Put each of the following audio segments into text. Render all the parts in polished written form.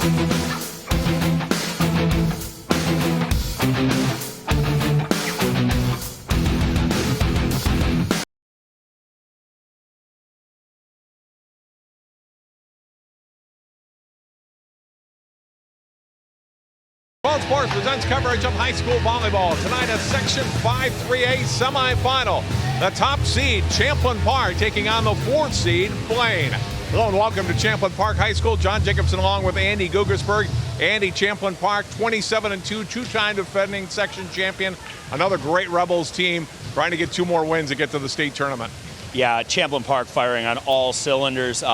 World Sports presents coverage of high school volleyball. Tonight, a Section 5 3A semifinal. The top seed, Champlin Park, taking on the 4th seed, Blaine. Hello and welcome to Champlin Park High School. John Jacobson along with Andy Gugersberg. Andy, Champlin Park, 27-2, two-time defending section champion. Another great Rebels team trying to get 2 more wins to get to the state tournament. Yeah, Champlin Park firing on all cylinders.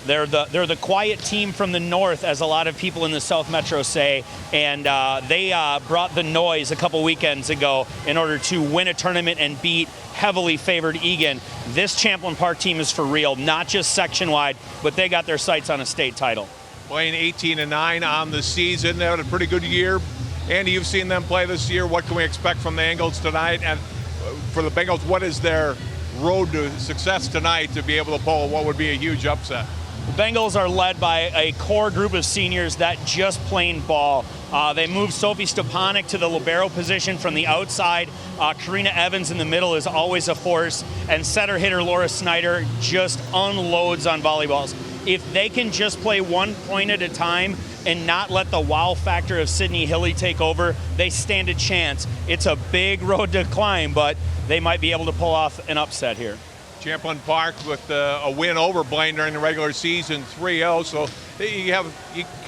They're the quiet team from the north, as a lot of people in the South Metro say, and they brought the noise a couple weekends ago in order to win a tournament and beat heavily favored Egan. This Champlin Park team is for real, not just section-wide, but they got their sights on a state title. Playing 18-9 on the season. They had a pretty good year. Andy, you've seen them play this year. What can we expect from the Angles tonight? And for the Bengals, what is their road to success tonight to be able to pull what would be a huge upset? The Bengals are led by a core group of seniors that just plain ball. They moved Sophie Stepanek to the libero position from the outside. Karina Evans in the middle is always a force. And setter hitter Laura Snyder just unloads on volleyballs. If they can just play 1 point at a time and not let the wow factor of Sydney Hilly take over, they stand a chance. It's a big road to climb, but they might be able to pull off an upset here. Champlin Park with a win over Blaine during the regular season, 3-0. So you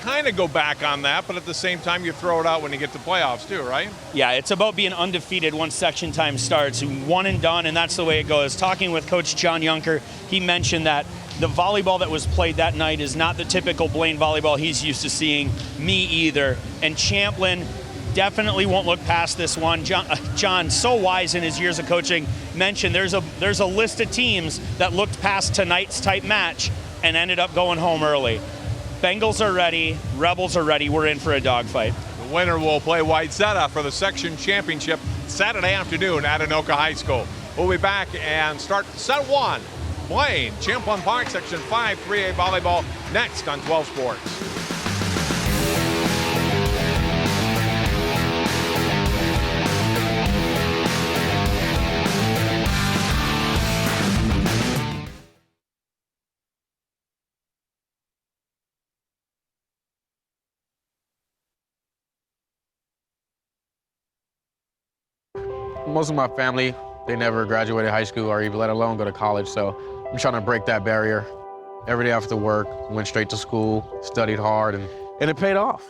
kind of go back on that, but at the same time you throw it out when you get to playoffs too, right? Yeah, it's about being undefeated once section time starts. One and done, and that's the way it goes. Talking with Coach John Junker, he mentioned that the volleyball that was played that night is not the typical Blaine volleyball he's used to seeing, me either. And Champlin definitely won't look past this one. John, so wise in his years of coaching, mentioned there's a list of teams that looked past tonight's type match and ended up going home early. Bengals are ready, Rebels are ready, we're in for a dogfight. The winner will play Wayzata for the section championship Saturday afternoon at Anoka High School. We'll be back and start set 1. Blaine, Champlin Park, Section 5 3A volleyball, next on 12 Sports. Most of my family, they never graduated high school or even let alone go to college, so I'm trying to break that barrier. Every day after work, went straight to school, studied hard, and it paid off.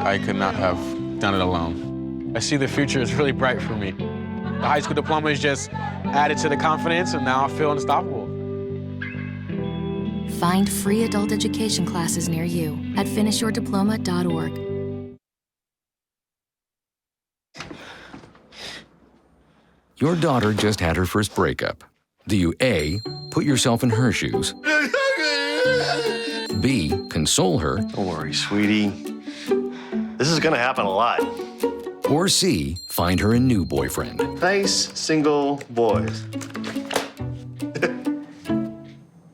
I could not have done it alone. I see the future is really bright for me. The high school diploma is just added to the confidence, and now I feel unstoppable. Find free adult education classes near you at finishyourdiploma.org. Your daughter just had her first breakup. Do you A, put yourself in her shoes? B, console her? Don't worry, sweetie. This is gonna happen a lot. Or C, find her a new boyfriend? Nice, single boys.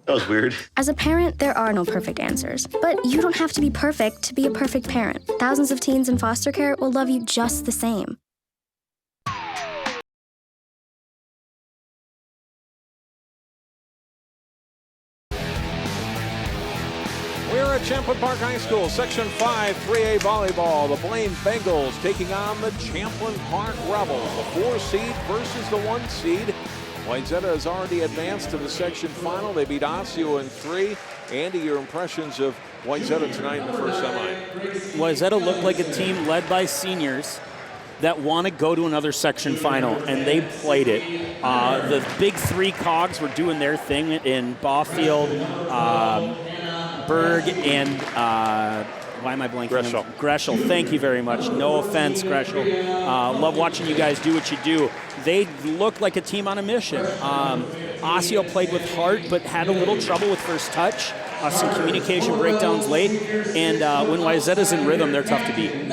That was weird. As a parent, there are no perfect answers. But you don't have to be perfect to be a perfect parent. Thousands of teens in foster care will love you just the same. We're at Champlin Park High School, Section 5 3A volleyball. The Blaine Bengals taking on the Champlin Park Rebels. The 4 seed versus the 1 seed. Wayzata has already advanced to the section final. They beat Osseo in 3. Andy, your impressions of Wayzata tonight in the first semi? Wayzata looked like a team led by seniors that want to go to another section final, and they played it. The big 3 cogs were doing their thing in Baufield, Berg, and why am I blanking? Greshel. Thank you very much. No offense, Greshel. Love watching you guys do what you do. They look like a team on a mission. Osseo played with heart, but had a little trouble with first touch. Some communication breakdowns late. And when Wayzata's in rhythm, they're tough to beat.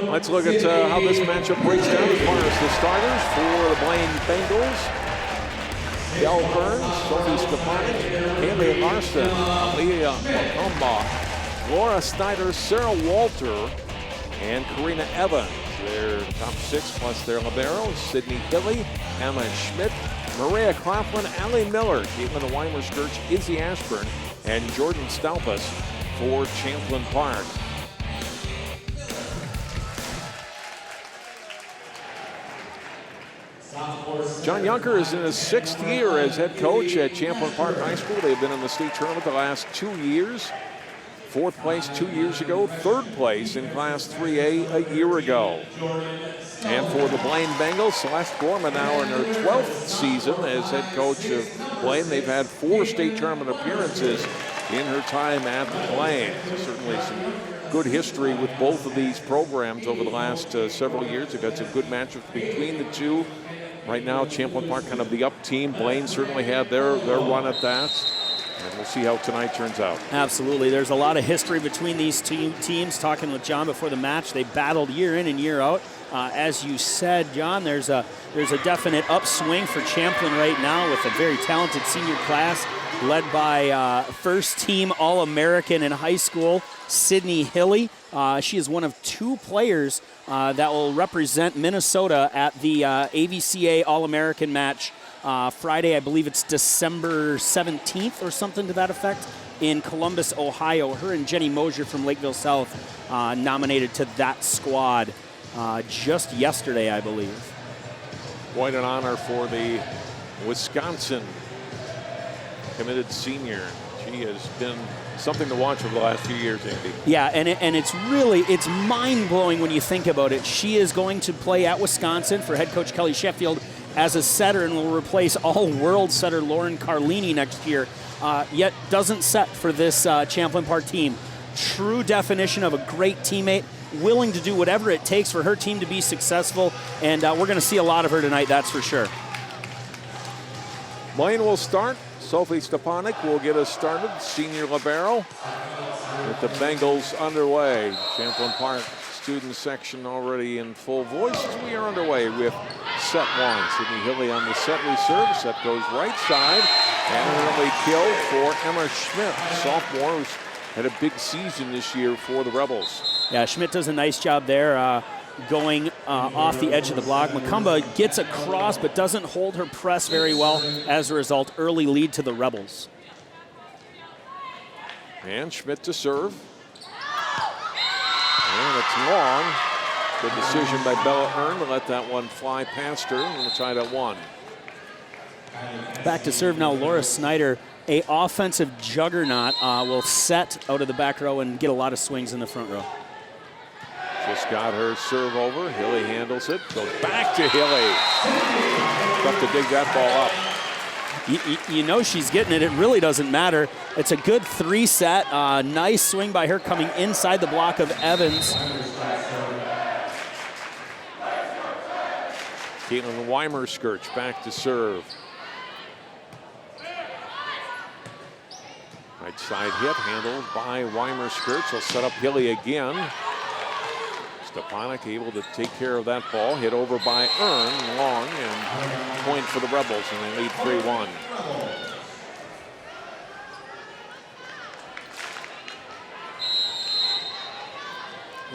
Let's look at how this matchup breaks down as far as the starters for the Blaine Bengals. Belle Burns, Sophie Stepanek, Haley Larson, Aaliyah Makumba, Laura Snyder, Sarah Walter, and Karina Evans. Their top 6 plus their liberos, Sydney Hilly, Emma Schmidt, Maria Claflin, Allie Miller, Caitlin Weimer-Skirch, Izzy Ashburn, and Jordan Stalpus for Champlin Park. John Yunker is in his 6th year as head coach at Champlin Park High School. They've been in the state tournament the last 2 years. 4th place 2 years ago, 3rd place in Class 3A a year ago. And for the Blaine Bengals, Celeste Gorman now in her 12th season as head coach of Blaine. They've had 4 state tournament appearances in her time at Blaine. Certainly some good history with both of these programs over the last several years. They've had some good matchups between the two. Right now, Champlin Park kind of the up team. Blaine certainly had their run at that. And we'll see how tonight turns out. Absolutely. There's a lot of history between these two teams. Talking with John before the match, they battled year in and year out. As you said, John, there's a definite upswing for Champlin right now with a very talented senior class led by first-team All-American in high school, Sydney Hilly. She is one of 2 players that will represent Minnesota at the AVCA All-American match Friday. I believe it's December 17th or something to that effect in Columbus, Ohio. Her and Jenny Mosier from Lakeville South nominated to that squad just yesterday, I believe. Quite an honor for the Wisconsin committed senior. She has been something to watch over the last few years, Andy. Yeah, and it's mind-blowing when you think about it. She is going to play at Wisconsin for head coach Kelly Sheffield as a setter and will replace all-world setter Lauren Carlini next year, yet doesn't set for this Champlin Park team. True definition of a great teammate, willing to do whatever it takes for her team to be successful, and we're going to see a lot of her tonight, that's for sure. Blaine will start. Sophie Stepanek will get us started, senior libero, with the Bengals underway. Champlin Park student section already in full voice. We are underway with set 1. Sydney Hilly on the set reserve. Set goes right side, and an early kill for Emma Schmidt, sophomore, who's had a big season this year for the Rebels. Yeah, Schmidt does a nice job there. Going off the edge of the block. Makumba gets across but doesn't hold her press very well. As a result, early lead to the Rebels. And Schmidt to serve. And it's long. Good decision by Bella Earn to let that one fly past her. And we're tied at 1. Back to serve now, Laura Snyder. A offensive juggernaut will set out of the back row and get a lot of swings in the front row. Just got her serve over. Hilly handles it. Goes back to Hilly. Tough to dig that ball up. You know she's getting it. It really doesn't matter. It's a good 3-set. Nice swing by her coming inside the block of Evans. Caitlin Weimer-Skirch back to serve. Right side hit handled by Weimer-Skirch. He'll set up Hilly again. Stepanek able to take care of that ball. Hit over by Earn, long, and point for the Rebels, and they lead 3-1.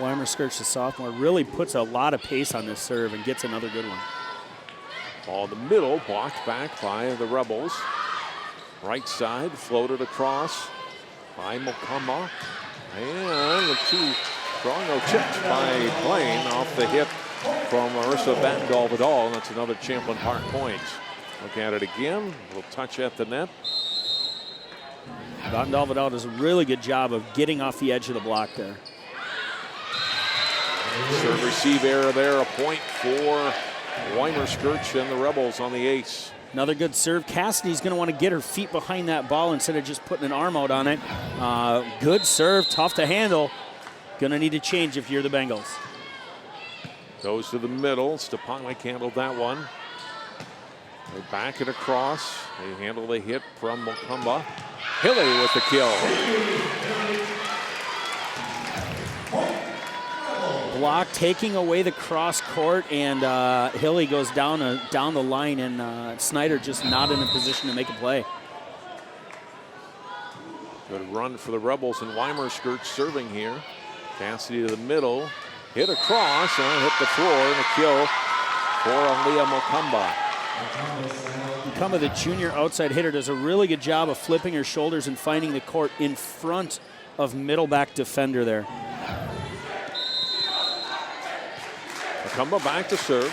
Weimer-Skirch, the sophomore, really puts a lot of pace on this serve and gets another good one. Ball in the middle, blocked back by the Rebels. Right side, floated across by Makumba. And the 2 strong chipped by Blaine off the hit from Marissa Batten-Dalvidal, and that's another Champlin Park point. Look at it again, a little touch at the net. Batten-Dalvidal does a really good job of getting off the edge of the block there. Serve receive error there, a point for Weimer-Skirch and the Rebels on the ace. Another good serve. Cassidy's going to want to get her feet behind that ball instead of just putting an arm out on it. Good serve, tough to handle. Going to need to change if you're the Bengals. Goes to the middle. Stepanek handled that one. They back it across. They handle the hit from Makumba. Hilly with the kill. block, taking away the cross court, and Hilly goes down the line, and Snyder just not in a position to make a play. Good run for the Rebels, and Weimerskirt serving here. Cassidy to the middle, hit across, and hit the floor, and a kill for Aaliyah Mokamba. Mokamba, the junior outside hitter, does a really good job of flipping her shoulders and finding the court in front of middle back defender there. Mokamba back to serve.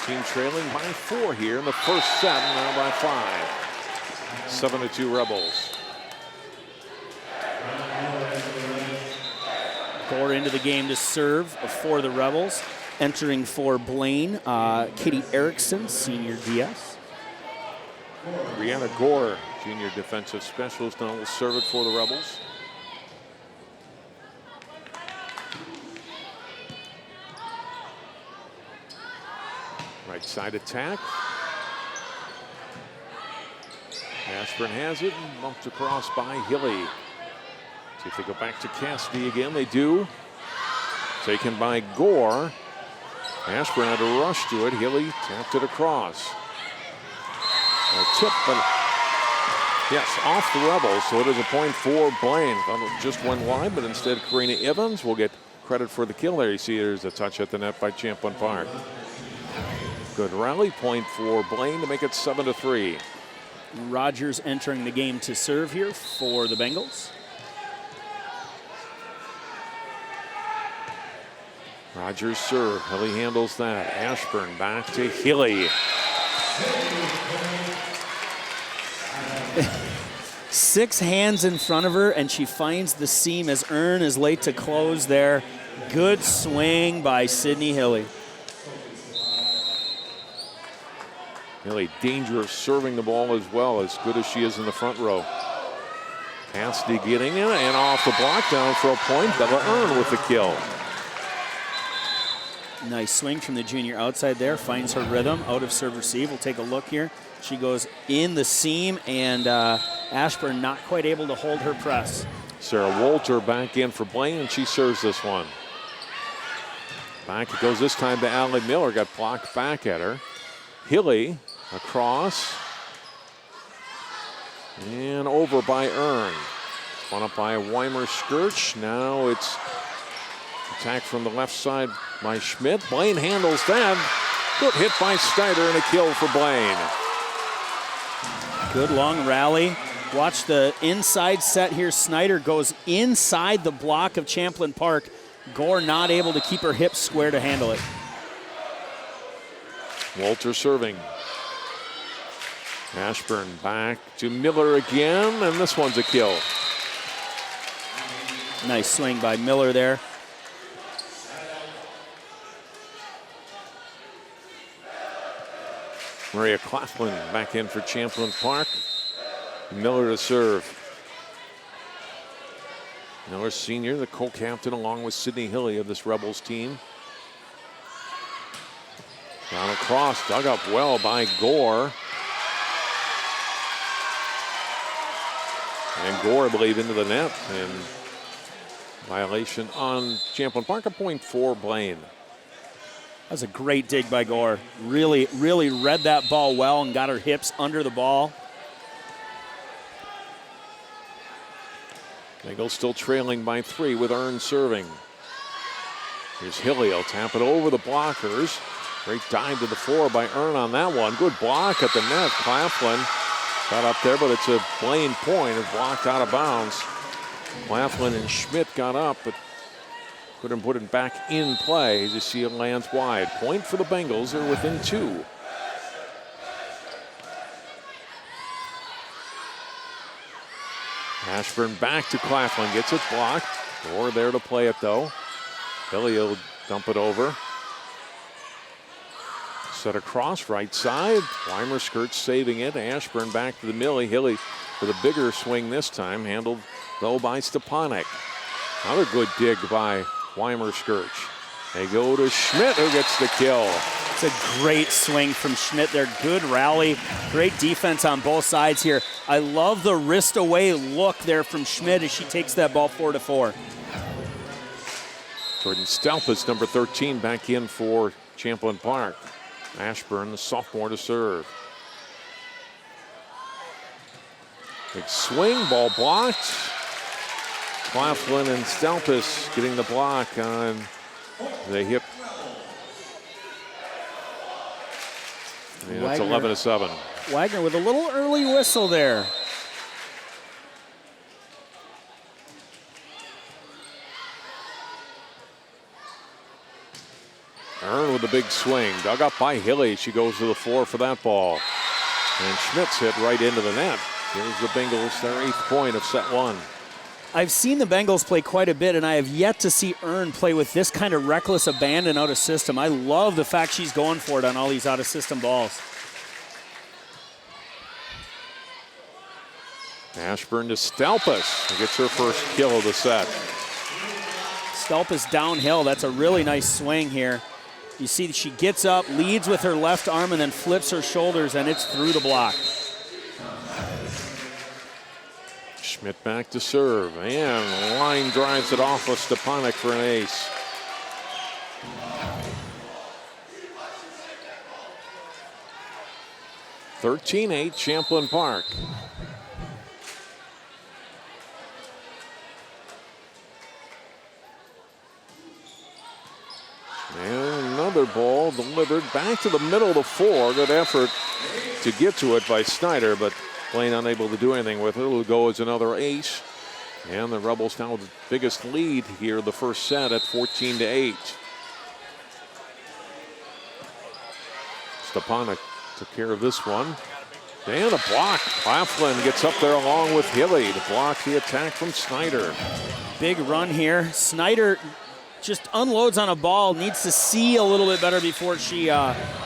Team trailing by 4 here in the first set, now by 5. 7-2 Rebels. Gore into the game to serve for the Rebels. Entering for Blaine, Katie Erickson, senior DS. Brianna Gore, junior defensive specialist, now will serve it for the Rebels. Right side attack. Ashburn has it and bumped across by Hilly. See if they go back to Cassidy again. They do. Taken by Gore. Ashburn had to rush to it. Hilly tapped it across. A tip, but yes, off the Rebels. So it is a point for Blaine. Thought it just went wide, but instead Karina Evans will get credit for the kill there. You see there's a touch at the net by Champlin Park. Good rally point for Blaine to make it 7-3. Rogers entering the game to serve here for the Bengals. Rogers serve. Hilly handles that. Ashburn back to Hilly. 6 hands in front of her, and she finds the seam as Earn is late to close there. Good swing by Sydney Hilly. Hilly dangerous serving the ball as well, as good as she is in the front row. Cassidy getting in and off the block, down for a point. Bella Earn with the kill. Nice swing from the junior outside there. Finds her rhythm. Out of serve receive. We'll take a look here. She goes in the seam, and Ashburn not quite able to hold her press. Sarah Walter back in for Blaine, and she serves this one. Back it goes this time to Allie Miller. Got blocked back at her. Hilly across. And over by Earn. One up by Weimerskirt. Now it's attack from the left side by Schmidt. Blaine handles that. Good hit by Snyder and a kill for Blaine. Good long rally. Watch the inside set here. Snyder goes inside the block of Champlin Park. Gore not able to keep her hips square to handle it. Walter serving. Ashburn back to Miller again, and this one's a kill. Nice swing by Miller there. Maria Claflin back in for Champlin Park. Miller to serve. Miller senior, the co-captain along with Sydney Hilly of this Rebels team. Down across, dug up well by Gore. And Gore, I believe, into the net. And violation on Champlin Park, a point for Blaine. That was a great dig by Gore. Really read that ball well and got her hips under the ball. Bengals still trailing by 3 with Earn serving. Here's Hilly. He'll tap it over the blockers. Great dive to the floor by Earn on that one. Good block at the net. Claflin got up there, but it's a Blaine point. It's blocked out of bounds. Claflin and Schmidt got up, but couldn't put it back in play. You see it lands wide. Point for the Bengals. They're within 2. Ashburn back to Claflin. Gets it blocked. Gore there to play it, though. Hilly will dump it over. Set across right side. Weimerskirt saving it. Ashburn back to the Millie. Hilly with a bigger swing this time. Handled, though, by Stepanek. Another good dig by Weimerskirt. They go to Schmidt, who gets the kill. It's a great swing from Schmidt there. Good rally. Great defense on both sides here. I love the wrist away look there from Schmidt as she takes that ball 4-4. Jordan Stelpus, number 13, back in for Champlin Park. Ashburn, the sophomore, to serve. Big swing, ball blocked. Claflin and Stelpus getting the block on the hip. And it's 11-7. Wagner with a little early whistle there. Earn with a big swing. Dug up by Hilly. She goes to the floor for that ball. And Schmitz hit right into the net. Here's the Bengals, their 8th point of set 1. I've seen the Bengals play quite a bit, and I have yet to see Earn play with this kind of reckless abandon out of system. I love the fact she's going for it on all these out of system balls. Ashburn to Stelpus, who gets her first kill of the set. Stelpus downhill. That's a really nice swing here. You see she gets up, leads with her left arm, and then flips her shoulders, and it's through the block. Schmidt back to serve, and line drives it off of Stepanek for an ace. (13-8) Champlin Park. And another ball delivered back to the middle of the floor. Good effort to get to it by Snyder, but Blaine unable to do anything with it. It'll go as another ace. And the Rebels now the biggest lead here the first set at 14-8. Stepanek took care of this one. And a block. Claflin gets up there along with Hilly to block the attack from Snyder. Big run here. Snyder just unloads on a ball, needs to see a little bit better before she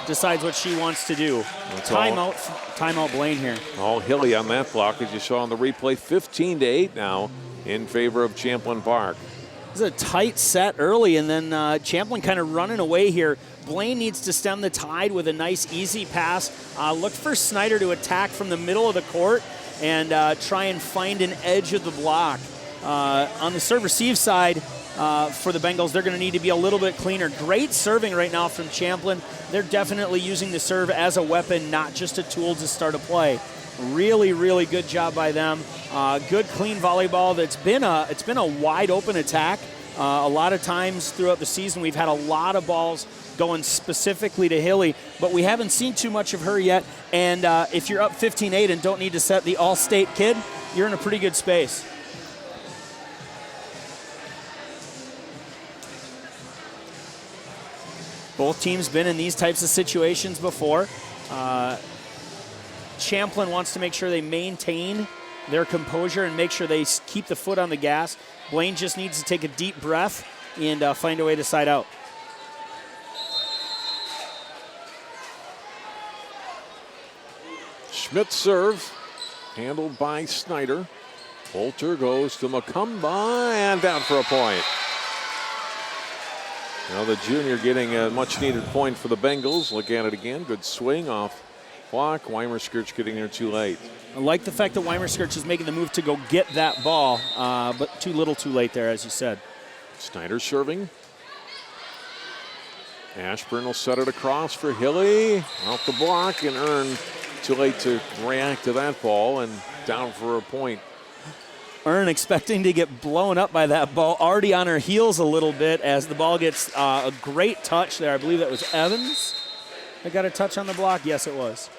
decides what she wants to do. Timeout Blaine here. All Hilly on that block, as you saw on the replay. 15-8 now in favor of Champlin Park. This is a tight set early, and then Champlin kind of running away here. Blaine needs to stem the tide with a nice, easy pass. Look for Snyder to attack from the middle of the court and try and find an edge of the block. On the serve-receive side, for the Bengals, they're going to need to be a little bit cleaner. Great serving right now from Champlin. They're definitely using the serve as a weapon, not just a tool to start a play. Really, really good job by them. Good, clean volleyball. It's been a wide open attack. A lot of times throughout the season, we've had a lot of balls going specifically to Hilly, but we haven't seen too much of her yet. And if you're up 15-8 and don't need to set the all-state kid, you're in a pretty good space. Both teams been in these types of situations before. Champlin wants to make sure they maintain their composure and make sure they keep the foot on the gas. Blaine just needs to take a deep breath and find a way to side out. Schmidt serve, handled by Snyder. Bolter goes to Macumba and down for a point. Now the junior getting a much-needed point for the Bengals. Look at it again. Good swing off block. Weimerskirch getting there too late. I like the fact that Weimerskirch is making the move to go get that ball, but too little too late there, as you said. Snyder serving. Ashburn will set it across for Hilly. Off the block and Earn too late to react to that ball and down for a point. Earn expecting to get blown up by that ball, already on her heels a little bit as the ball gets a great touch there. I believe that was Evans that got a touch on the block. Yes, it was.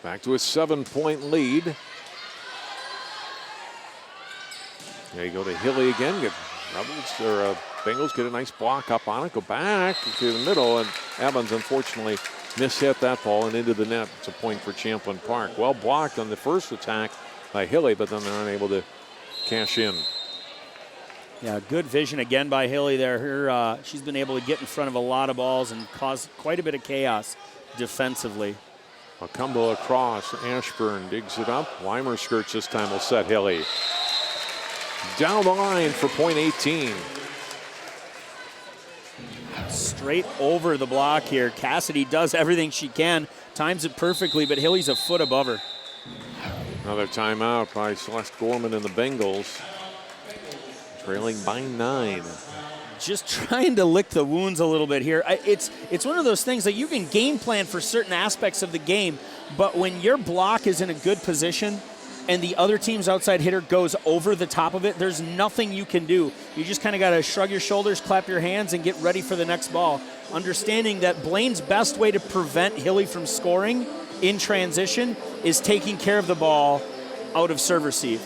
Back to a 7-point lead. There you go to Hilly again. Bengals get a nice block up on it. Go back to the middle, and Evans unfortunately mishit that ball and into the net. It's a point for Champlin Park. Well blocked on the first attack by Hilly, but then they're unable to cash in. Yeah, good vision again by Hilly there. She's been able to get in front of a lot of balls and cause quite a bit of chaos defensively. Macumba across. Ashburn digs it up. Weimerskirch this time will set Hilly. Down the line for point 18. Straight over the block here. Cassidy does everything she can, times it perfectly, but Hilly's a foot above her. Another timeout by Celeste Gorman and the Bengals. trailing by 9. Just trying to lick the wounds a little bit here. It's one of those things that you can game plan for certain aspects of the game, but when your block is in a good position and the other team's outside hitter goes over the top of it, there's nothing you can do. You just kind of got to shrug your shoulders, clap your hands, and get ready for the next ball. Understanding that Blaine's best way to prevent Hilly from scoring in transition is taking care of the ball out of serve receive.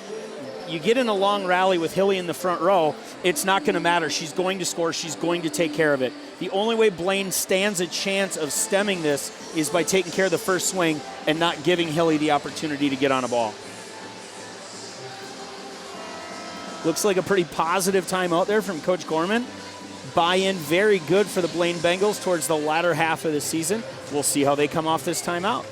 You get in a long rally with Hilly in the front row, it's not going to matter. She's going to score. She's going to take care of it. The only way Blaine stands a chance of stemming this is by taking care of the first swing and not giving Hilly the opportunity to get on a ball. Looks like a pretty positive timeout there from Coach Gorman. Buy-in very good for the Blaine Bengals towards the latter half of the season. We'll see how they come off this timeout.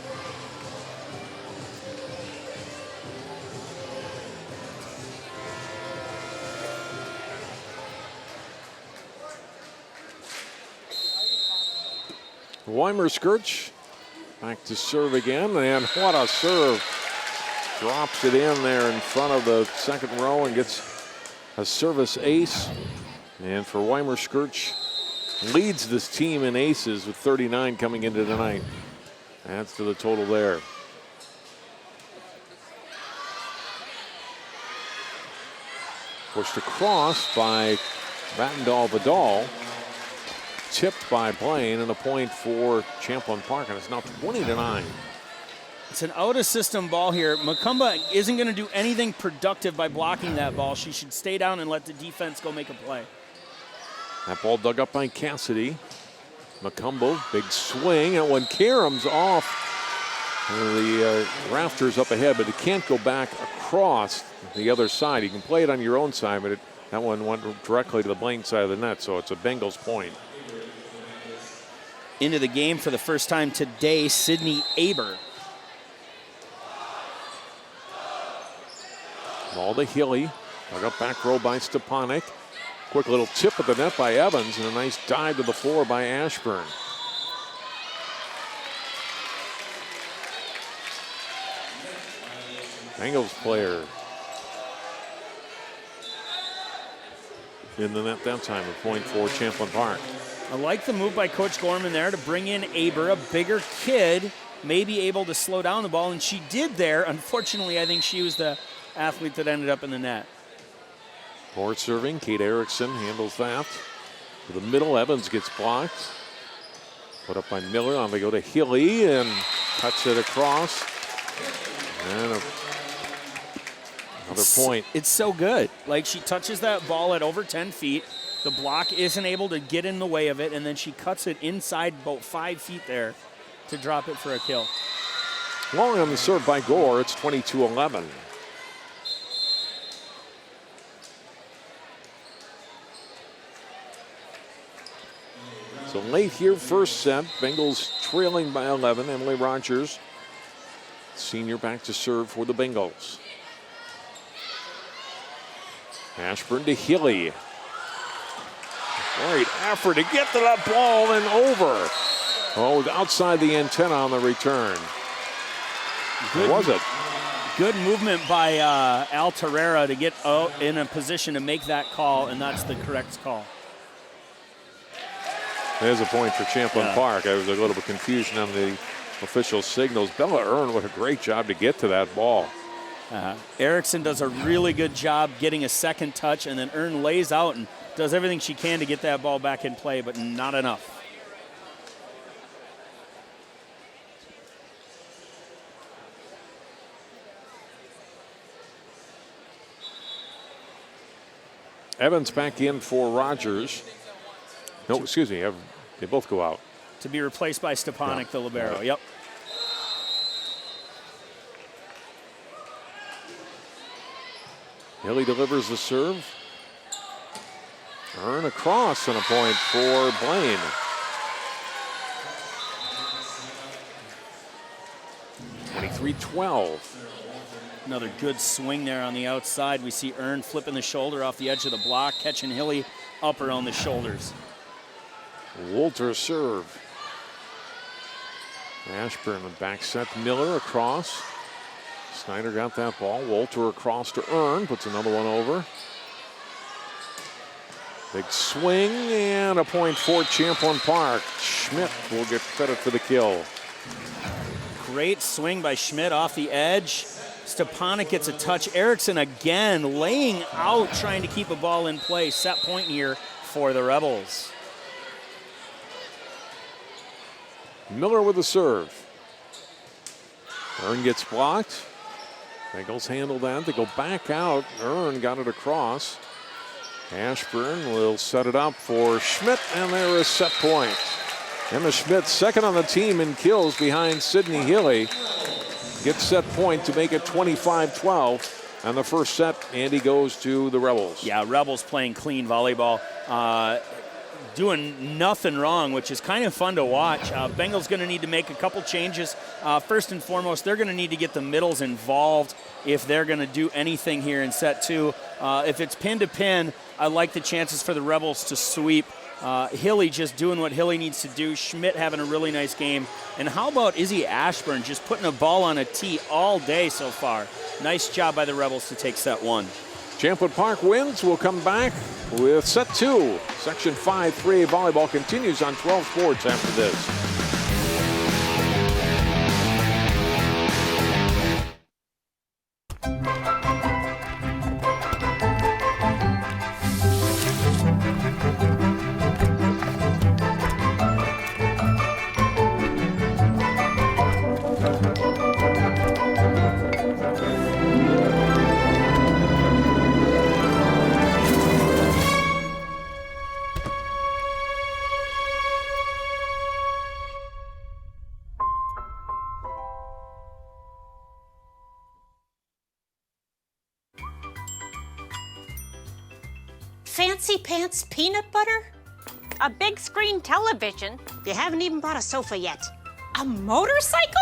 Weimer-Skirch back to serve again, and what a serve. Drops it in there in front of the second row and gets a service ace. And for Weimer-Skirch, leads this team in aces with 39 coming into tonight. Adds to the total there. Pushed across by Vattendahl-Vidal. Tipped by Blaine, and a point for Champlin Park, and it's now 20-9. It's an out-of-system ball here. Macumba isn't going to do anything productive by blocking that ball. She should stay down and let the defense go make a play. That ball dug up by Cassidy. Macumba, big swing, and when Karam's off the rafters up ahead, but it can't go back across the other side. You can play it on your own side, but that one went directly to the Blaine side of the net, so it's a Bengals point. Into the game for the first time today, Sydney Aber. Ball to Hilly. Dug up back row by Stepanek. Quick little tip at the net by Evans, and a nice dive to the floor by Ashburn. Bengals player in the net that time, a point for Champlin Park. I like the move by Coach Gorman there to bring in Aber, a bigger kid, maybe able to slow down the ball, and she did there. Unfortunately, I think she was the athlete that ended up in the net. Forward serving, Kate Erickson handles that. To the middle, Evans gets blocked. Put up by Miller, on they go to Hilly, and cuts it across. And another point. It's so good. Like, she touches that ball at over 10 feet. The block isn't able to get in the way of it, and then she cuts it inside about 5 feet there to drop it for a kill. Long on the serve by Gore. It's 22-11. So late here, first set. Bengals trailing by 11. Emily Rogers, senior, back to serve for the Bengals. Ashburn to Hilly. Great effort to get to that ball and over. Oh, outside the antenna on the return. Good, was it? Good movement by Al Terrera to get out in a position to make that call, and that's the correct call. There's a point for Champlin Park. There was a little bit of confusion on the official signals. Bella Earn, what a great job to get to that ball. Erickson does a really good job getting a second touch, and then Earn lays out and does everything she can to get that ball back in play, but not enough. Evans back in for Rogers. No, excuse me. They both go out. To be replaced by Stepanek, the libero. Yep. Hilly delivers the serve. Earn across, and a point for Blaine. (23-12). Another good swing there on the outside. We see Earn flipping the shoulder off the edge of the block, catching Hilly up around the shoulders. Wolter serve. Ashburn back set. Miller across. Snyder got that ball. Wolter across to Earn. Puts another one over. Big swing and a point for Champlin Park. Schmidt will get credit for the kill. Great swing by Schmidt off the edge. Stepanek gets a touch. Erickson again laying out, trying to keep a ball in play. Set point here for the Rebels. Miller with the serve. Earn gets blocked. Bengals handle that. They go back out. Earn got it across. Ashburn will set it up for Schmidt, and there is set point. Emma Schmidt, second on the team in kills behind Sydney Healy, gets set point to make it 25-12. And the first set, Andy, goes to the Rebels. Yeah, Rebels playing clean volleyball, doing nothing wrong, which is kind of fun to watch. Bengals going to need to make a couple changes. First and foremost, they're going to need to get the middles involved if they're going to do anything here in set two. If it's pin to pin, I like the chances for the Rebels to sweep. Hilly just doing what Hilly needs to do. Schmidt having a really nice game. And how about Izzy Ashburn just putting a ball on a tee all day so far? Nice job by the Rebels to take set one. Champlin Park wins. We'll come back with set two. Section 5-3A volleyball continues on 12 Sports after this. Fancy pants peanut butter? A big screen television? You haven't even bought a sofa yet. A motorcycle?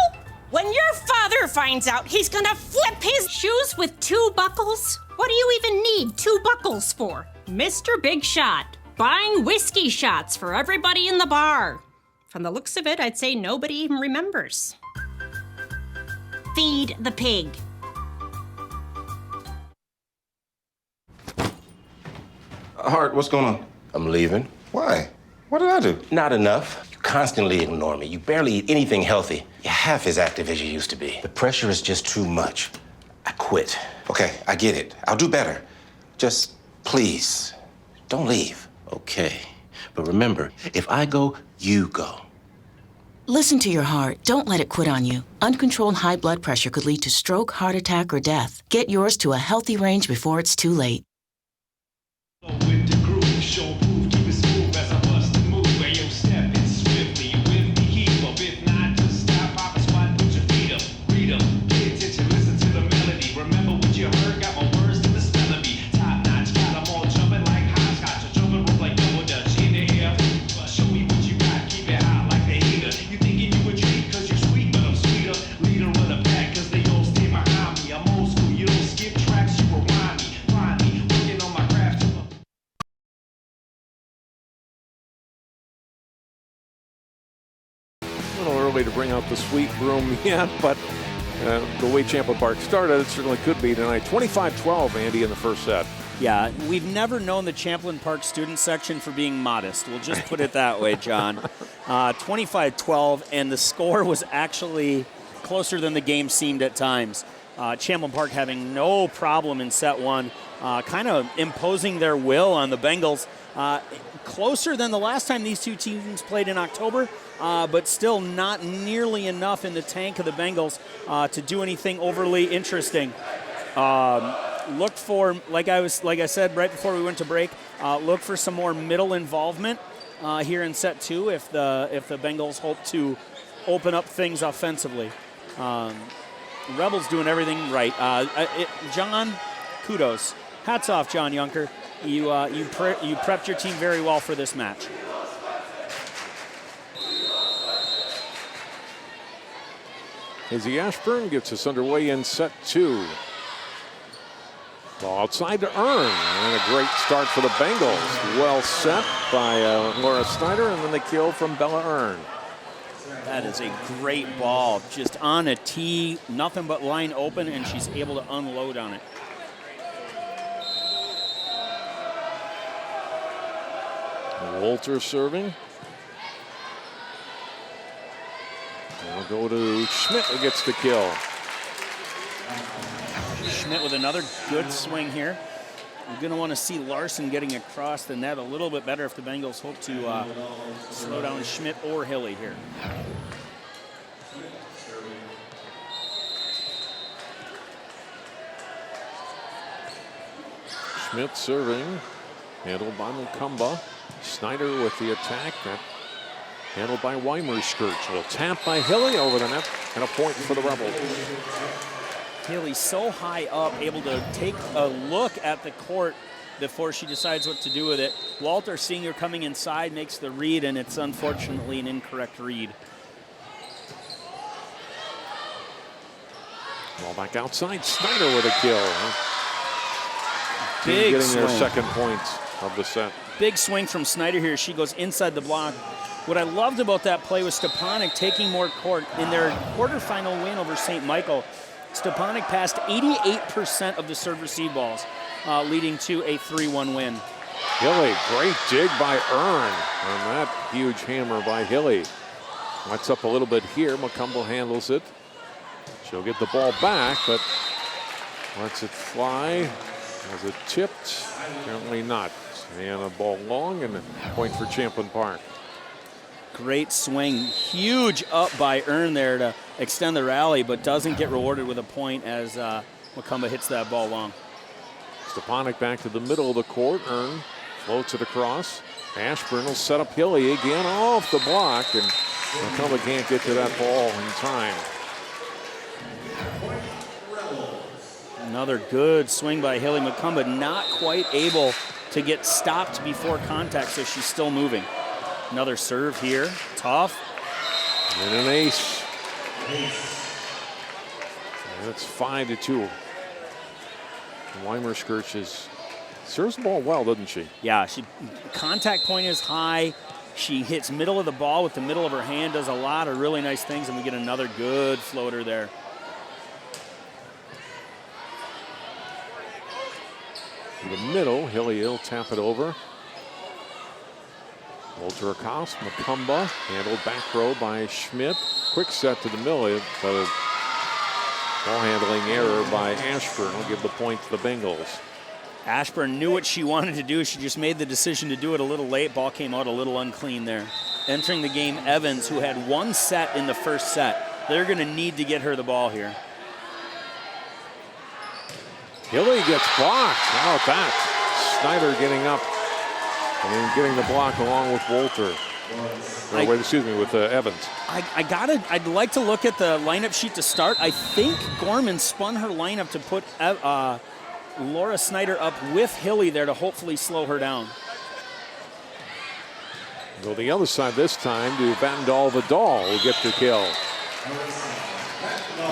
When your father finds out, he's gonna flip his shoes with 2 buckles? What do you even need 2 buckles for? Mr. Big Shot, buying whiskey shots for everybody in the bar. From the looks of it, I'd say nobody even remembers. Feed the pig. Hart, what's going on? I'm leaving. Why? What did I do? Not enough. You constantly ignore me. You barely eat anything healthy. You're half as active as you used to be. The pressure is just too much. I quit. Okay, I get it. I'll do better. Just please, don't leave. Okay. But remember, if I go, you go. Listen to your heart. Don't let it quit on you. Uncontrolled high blood pressure could lead to stroke, heart attack, or death. Get yours to a healthy range before it's too late. With the groove, show proof, keep it smooth as I bust the move. Where you step in swiftly, with me keep up. If not, just stop, pop a squat, put your feet up, read up, pay attention, listen to the melody. Remember what you heard, got my words to the spell of me. Top notch, got them all jumping like hopscotch, jumping rope like double dutch in the air. Show me what you got, keep it hot like the heater. You thinking you a treat, cause you're sweet, but I'm sweeter. Leader of the pack, cause they all stay behind me. I'm old school, you don't skip tracks, you rewind me. Find me, working on my craft. A little early to bring out the sweet broom yet, but the way Champlin Park started, it certainly could be tonight. 25-12, Andy, in the first set. Yeah, we've never known the Champlin Park student section for being modest. We'll just put it that way, John. 25-12, and the score was actually closer than the game seemed at times. Champlin Park having no problem in set one, kind of imposing their will on the Bengals. Closer than the last time these two teams played in October, but still not nearly enough in the tank of the Bengals to do anything overly interesting. Look for, like I said right before we went to break, look for some more middle involvement here in set two if the Bengals hope to open up things offensively. Rebels doing everything right. John, kudos. Hats off, John Junker. You prepped your team very well for this match. Izzy Ashburn gets us underway in set two. Ball outside to Earn, and a great start for the Bengals. Well set by Laura Snyder, and then the kill from Bella Earn. That is a great ball, just on a tee, nothing but line open, and she's able to unload on it. Walter serving. We'll go to Schmidt, who gets the kill. Schmidt with another good swing here. We're going to want to see Larson getting across the net a little bit better if the Bengals hope to slow down Schmidt or Hilly here. Schmidt serving, handled by Macumba. Snyder with the attack, that handled by Weimer-Skirch. A little tap by Hilly over the net, and a point for the Rebels. Hilly so high up, able to take a look at the court before she decides what to do with it. Walter, seeing her coming inside, makes the read, and it's unfortunately an incorrect read. Ball back outside, Snyder with a kill. Big getting swing. their second point of the set. Big swing from Snyder here. She goes inside the block. What I loved about that play was Stepanek taking more court. In their quarterfinal win over St. Michael, Stepanek passed 88% of the serve-receive balls, leading to a 3-1 win. Hilly, great dig by Earn on that huge hammer by Hilly. Lights up a little bit here. Macumba handles it. She'll get the ball back, but lets it fly. Was it tipped? Apparently not. And a ball long and a point for Champlin Park. Great swing. Huge up by Earn there to extend the rally, but doesn't get rewarded with a point as Macumba hits that ball long. Stepanek back to the middle of the court. Earn floats it across. Ashburn will set up Hilly again off the block, and Macumba can't get to that ball in time. Another good swing by Hilly. Macumba not quite able to get stopped before contact, so she's still moving. Another serve here, tough. And an ace. And it's 5-2. Weimer-Skirch serves the ball well, doesn't she? Yeah, contact point is high. She hits middle of the ball with the middle of her hand, does a lot of really nice things, and we get another good floater there. In the middle, Hilly will tap it over. Walter across, Macumba, handled back row by Schmidt. Quick set to the middle, but a ball handling error by Ashburn will give the point to the Bengals. Ashburn knew what she wanted to do. She just made the decision to do it a little late. Ball came out a little unclean there. Entering the game, Evans, who had one set in the first set. They're going to need to get her the ball here. Hilly gets blocked. How about that? Snyder getting up and getting the block along with Walter. With Evans. I'd like to look at the lineup sheet to start. I think Gorman spun her lineup to put Laura Snyder up with Hilly there to hopefully slow her down. Go the other side this time to Vandal-Vidal who get the kill.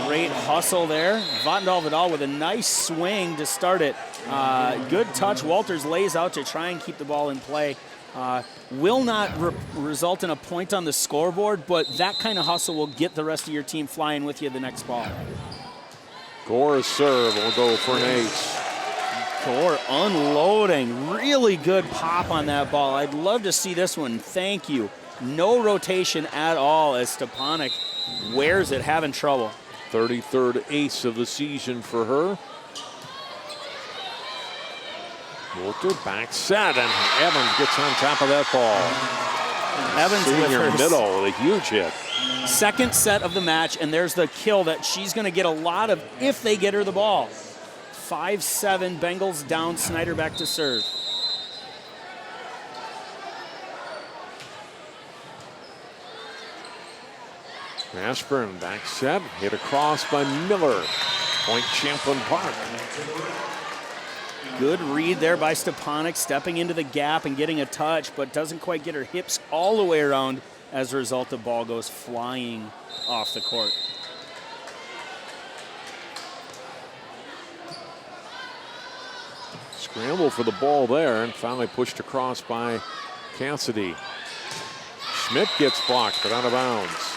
Great hustle there. Vandal-Vidal with a nice swing to start it. Good touch. Walters lays out to try and keep the ball in play. Will not result in a point on the scoreboard, but that kind of hustle will get the rest of your team flying with you the next ball. Gore's serve will go for an ace. Gore unloading. Really good pop on that ball. I'd love to see this one. Thank you. No rotation at all as Stepanek wears it, having trouble. 33rd ace of the season for her. Walter back set, and Evans gets on top of that ball. Evans in your with her middle with a huge hit. Second set of the match, and there's the kill that she's going to get a lot of if they get her the ball. 5-7, Bengals down, Snyder back to serve. Ashburn back set, hit across by Miller. Point Champlin Park. Good read there by Stepanek, stepping into the gap and getting a touch, but doesn't quite get her hips all the way around. As a result, the ball goes flying off the court. Scramble for the ball there and finally pushed across by Cassidy. Schmidt gets blocked, but out of bounds.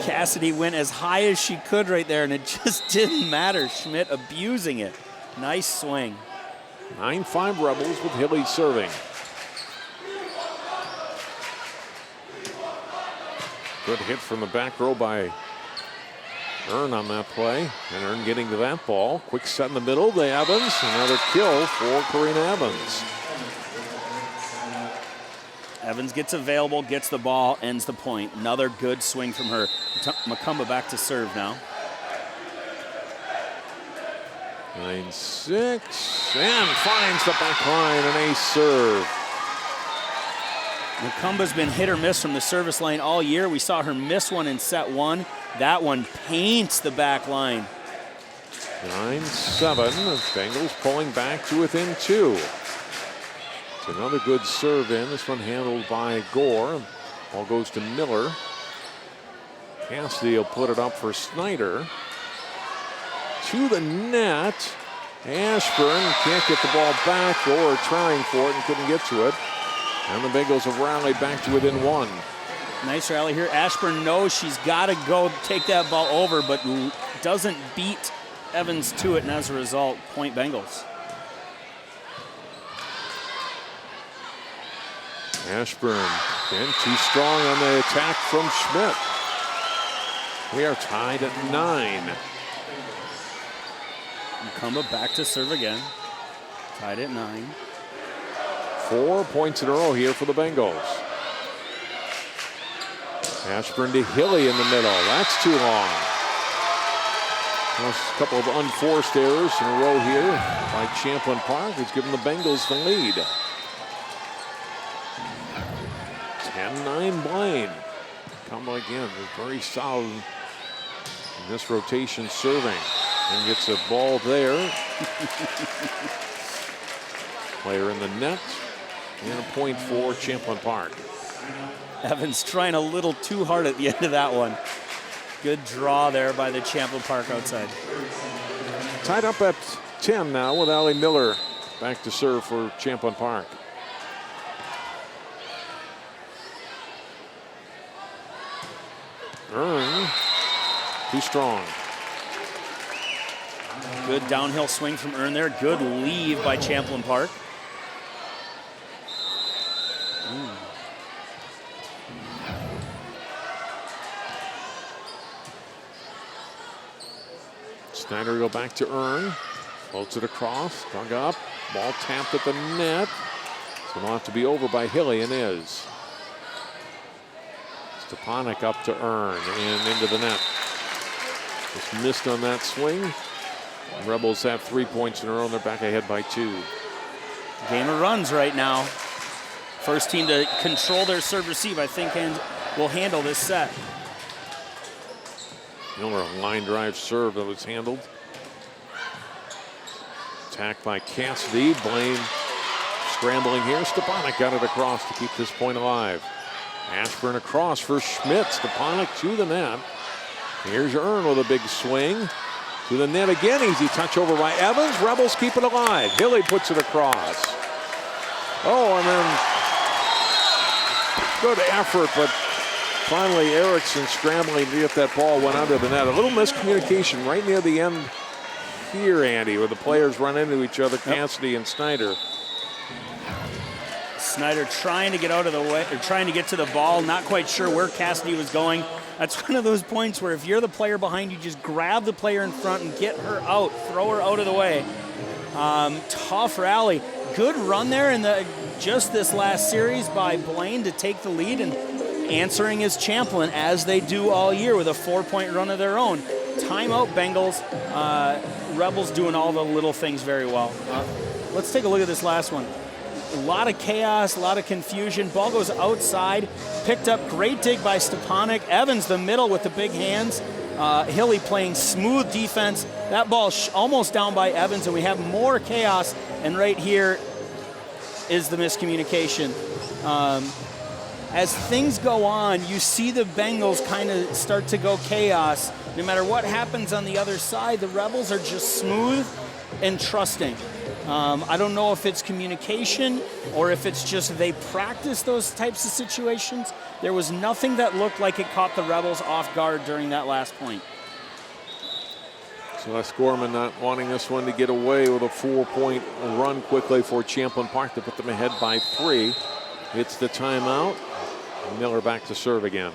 Cassidy went as high as she could right there, and it just didn't matter. Schmidt abusing it. Nice swing. 9-5 Rebels with Hilly serving. Good hit from the back row by Earn on that play. And Earn getting to that ball. Quick set in the middle to Evans. Another kill for Karina Evans. Evans gets available, gets the ball, ends the point. Another good swing from her. Macumba back to serve now. 9-6, and finds the back line, an ace serve. Macumba's been hit or miss from the service line all year. We saw her miss one in set one. That one paints the back line. 9-7, the Bengals pulling back to within 2. It's another good serve in. This one handled by Gore. Ball goes to Miller. Cassidy will put it up for Snyder. To the net. Ashburn can't get the ball back. Gore trying for it and couldn't get to it. And the Bengals have rallied back to within 1. Nice rally here. Ashburn knows she's got to go take that ball over, but doesn't beat Evans to it, and as a result, point Bengals. Ashburn again too strong on the attack from Schmidt. We are tied at 9. Macumba back to serve again. Tied at 9. 4 points in a row here for the Bengals. Ashburn to Hilly in the middle. That's too long. There's a couple of unforced errors in a row here by Champlin Park, who's given the Bengals the lead. 10-9 Blaine. Come again, very solid in this rotation serving. And gets a ball there. Player in the net. And a point for Champlin Park. Evans trying a little too hard at the end of that one. Good draw there by the Champlin Park outside. Tied up at 10 now with Allie Miller back to serve for Champlin Park. Earn, too strong. Good downhill swing from Earn there. Good leave by Champlin Park. Snyder will go back to Earn. Floats it across, dug up. Ball tapped at the net. So it'll have to be over by Hilly, and is. Stepanek up to Earn and into the net. Just missed on that swing. Rebels have 3 points in a row, and they're back ahead by 2. Game of runs right now. First team to control their serve receive, I think, and will handle this set. Miller, line drive serve that was handled. Attacked by Cassidy. Blaine scrambling here. Stepanek got it across to keep this point alive. Ashburn across for Schmidt. Stepanek to the net. Here's Earn with a big swing. To the net again. Easy touch over by Evans. Rebels keep it alive. Hilly puts it across. Oh, and then good effort, but finally Erickson scrambling to get that ball went under the net. A little miscommunication right near the end here, Andy, where the players run into each other, Cassidy and Snyder. Snyder trying to get out of the way, or trying to get to the ball, not quite sure where Cassidy was going. That's one of those points where if you're the player behind you, just grab the player in front and get her out, throw her out of the way. Tough rally. Good run there in just this last series by Blaine to take the lead, and answering is Champlin, as they do all year, with a 4-point run of their own. Timeout Bengals. Rebels doing all the little things very well. Let's take a look at this last one. A lot of chaos, a lot of confusion. Ball goes outside, picked up, great dig by Stepanek. Evans the middle with the big hands. Hilly playing smooth defense. That ball almost down by Evans, and we have more chaos. And right here is the miscommunication. As things go on, you see the Bengals kind of start to go chaos. No matter what happens on the other side, the Rebels are just smooth and trusting. I don't know if it's communication or if it's just they practice those types of situations. There was nothing that looked like it caught the Rebels off guard during that last point. Les Gorman not wanting this one to get away with a 4-point run quickly for Champlin Park to put them ahead by 3. It's the timeout. Miller back to serve again.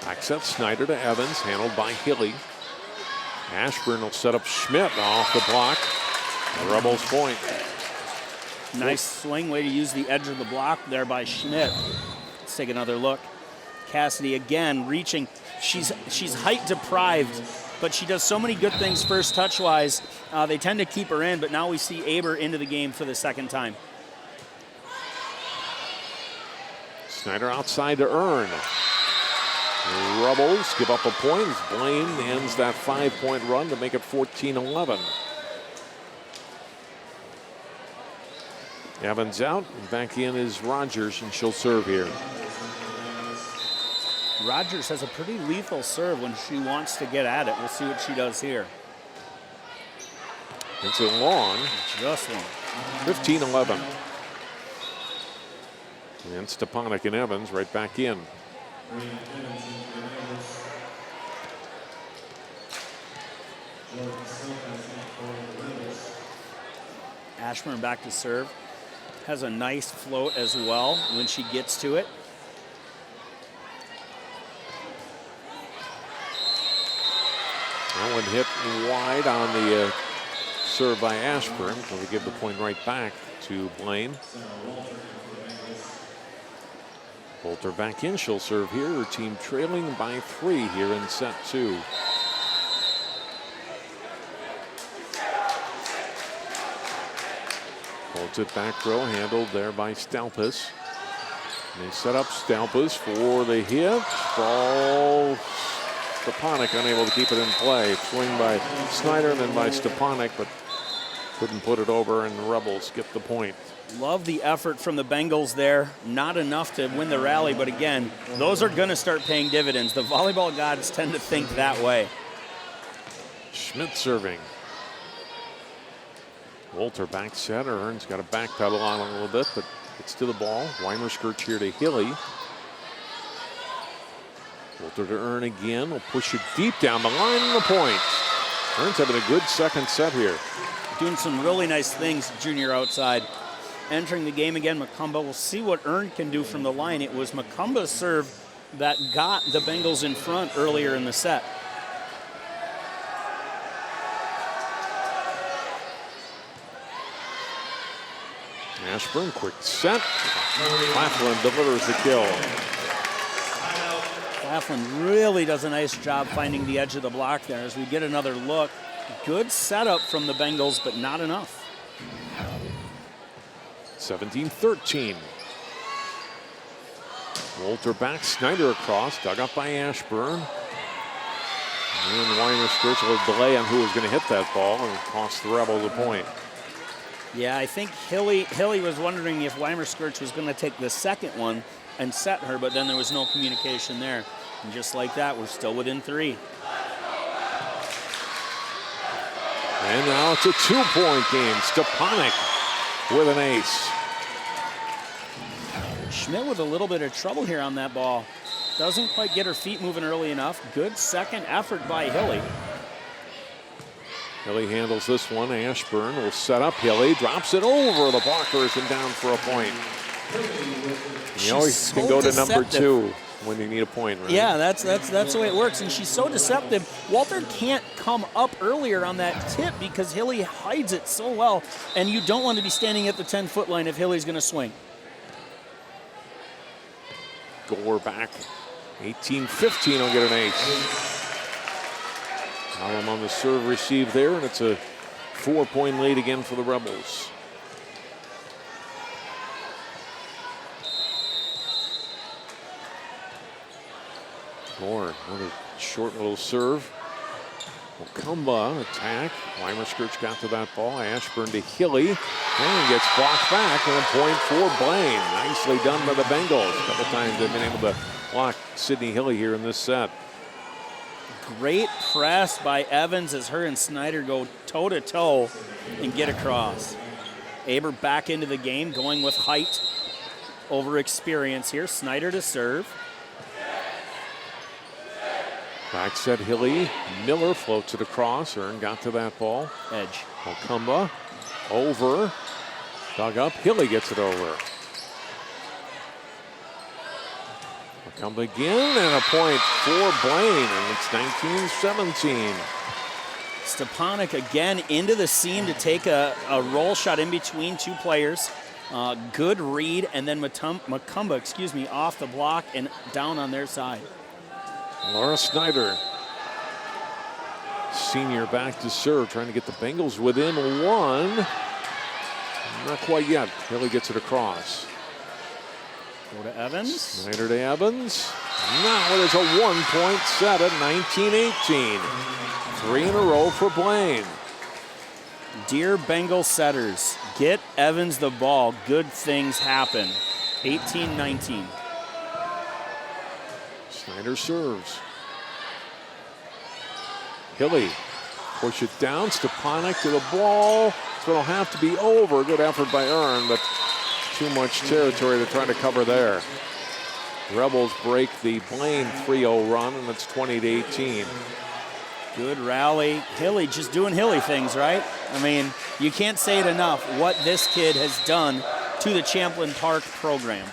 Back set Snyder to Evans, handled by Hilly. Ashburn will set up Schmidt off the block. The Rebels point. Nice swing, way to use the edge of the block there by Schmidt. Let's take another look. Cassidy again reaching. She's height deprived, but she does so many good things first touch-wise. They tend to keep her in, but now we see Aber into the game for the second time. Snyder outside to Earn. The Rebels give up a point. Blaine ends that 5-point run to make it 14-11. Evans out, and back in is Rogers, and she'll serve here. Rogers has a pretty lethal serve when she wants to get at it. We'll see what she does here. It's a long. Just one. 15-11. And Stepanek and Evans right back in. Ashburn back to serve. Has a nice float as well when she gets to it. That one hit wide on the serve by Ashburn, so we give the point right back to Blaine. Bolter back in, she'll serve here. Her team trailing by 3 here in set 2. Holds it back row, handled there by Stalpus. And they set up Stalpus for the hit. Ball, Stepanek unable to keep it in play. Swing by Snyder and then by Stepanek, but couldn't put it over, and the Rebels get the point. Love the effort from the Bengals there. Not enough to win the rally, but again, those are going to start paying dividends. The volleyball gods tend to think that way. Schmidt serving. Wolter back set. Earn's got a back pedal on a little bit, but gets to the ball. Weimer skirts here to Hilly. Wolter to Earn again. Will push it deep down the line and the point. Earn's having a good second set here. Doing some really nice things, junior outside. Entering the game again, Macumba. We'll see what Earn can do from the line. It was Macumba's serve that got the Bengals in front earlier in the set. Ashburn, quick set. Claflin delivers the kill. Claflin really does a nice job finding the edge of the block there as we get another look. Good setup from the Bengals, but not enough. 17-13. Wolter back, Snyder across, dug up by Ashburn. And Weiner skirts a delay on who was going to hit that ball and cost the Rebels a point. Yeah, I think Hilly was wondering if Weimer Skirch was going to take the second one and set her, but then there was no communication there. And just like that, we're still within 3. And now it's a 2-point game. Stepanek with an ace. Schmidt with a little bit of trouble here on that ball. Doesn't quite get her feet moving early enough. Good second effort by Hilly. Hilly handles this one. Ashburn will set up Hilly, drops it over the blockers and down for a point. You always can go to number 2 when you need a point, right? Yeah, that's the way it works. And she's so deceptive. Walter can't come up earlier on that tip because Hilly hides it so well. And you don't want to be standing at the 10-foot line if Hilly's going to swing. Gore back. 18-15 will get an ace. Allen on the serve receive there, and it's a 4-point lead again for the Rebels. Gore, another short little serve. Macumba attack. Weimer Skirch got to that ball. Ashburn to Hilly. And gets blocked back, and a point for Blaine. Nicely done by the Bengals. A couple times they've been able to block Sydney Hilly here in this set. Great press by Evans as her and Snyder go toe-to-toe and get across. Aber back into the game, going with height over experience here. Snyder to serve. Back set Hilly. Miller floats it across. Earn got to that ball. Edge. Okumba over. Dug up. Hilly gets it over. Okumba again, and a point for Blaine, and it's 19-17. Stepanek again into the seam to take a roll shot in between two players. Good read, and then Macumba, off the block and down on their side. Laura Snyder, senior, back to serve, trying to get the Bengals within one. Not quite yet. Hilly gets it across. Go to Evans. Snyder to Evans. Now it is a 1-point set at 19-18. 3 in a row for Blaine. Dear Bengal setters, get Evans the ball. Good things happen. 18-19. Snyder serves. Hilly push it down. Stepanek to the ball. So it'll have to be over. Good effort by Earn, but too much territory to try to cover there. Rebels break the Blaine 3-0 run, and it's 20-18. Good rally. Hilly just doing Hilly things, right? I mean, you can't say it enough what this kid has done to the Champlin Park program.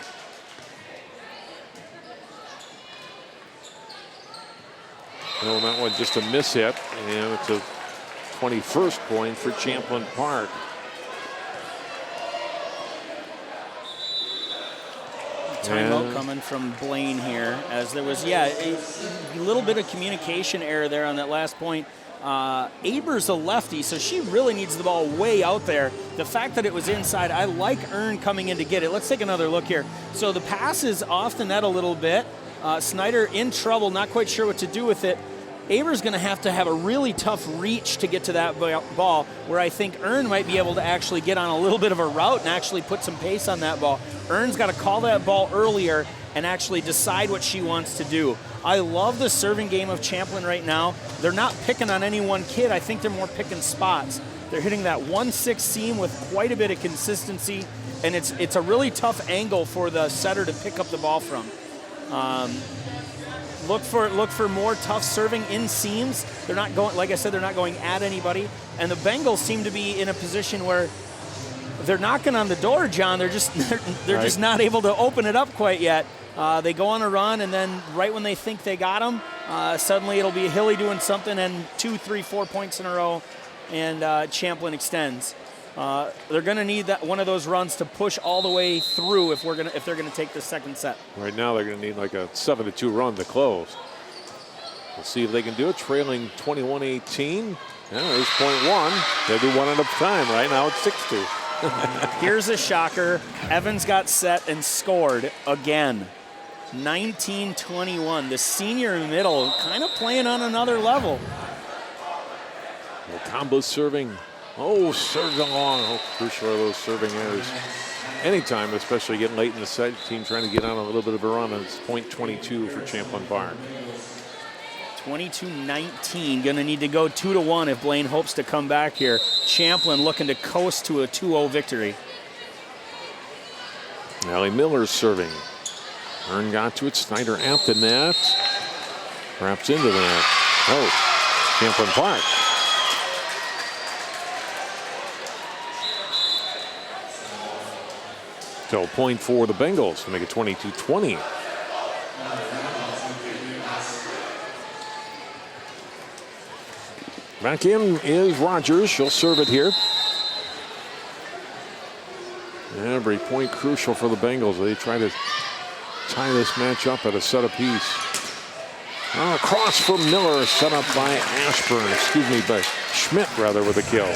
Well, that one just a miss hit, and it's a 21st point for Champlin Park. Timeout coming from Blaine here, as there was, a little bit of communication error there on that last point. Aber's a lefty, so she really needs the ball way out there. The fact that it was inside, I like Earn coming in to get it. Let's take another look here. So the pass is off the net a little bit. Snyder in trouble, not quite sure what to do with it. Aber's going to have a really tough reach to get to that ball, where I think Earn might be able to actually get on a little bit of a route and actually put some pace on that ball. Earn's got to call that ball earlier and actually decide what she wants to do. I love the serving game of Champlin right now. They're not picking on any one kid. I think they're more picking spots. They're hitting that 1-6 seam with quite a bit of consistency, and it's a really tough angle for the setter to pick up the ball from. Look for more tough serving in seams. They're not going, like I said, they're not going at anybody. And the Bengals seem to be in a position where they're knocking on the door, John. They're just just not able to open it up quite yet. They go on a run, and then right when they think they got them, suddenly it'll be Hilly doing something, and 2, 3, 4 points in a row, and Champlin extends. They're going to need one of those runs to push all the way through if they're going to take the second set. Right now they're going to need like a 7-2 run to close. We'll see if they can do it. Trailing 21-18. Yeah, there's point one. They'll do one at a time. Right now it's 6-2. Here's a shocker. Evans got set and scored again. 19-21. The senior in the middle kind of playing on another level. Well, combo serving. Oh, serves along. Oh, crucial are those serving errors. Anytime, especially getting late in the set, team trying to get on a little bit of a run, and it's point 22 for Champlin Park. 22-19. Going to need to go 2-1 if Blaine hopes to come back here. Champlin looking to coast to a 2-0 victory. Allie Miller's serving. Earn got to it. Snyder at the net. Wraps into the net. Oh, Champlin Park. So point for the Bengals to make it 22-20. Back in is Rogers. She'll serve it here. Every point crucial for the Bengals. They try to tie this match up at a set apiece. Cross from Miller, set up by by Schmidt rather, with a kill.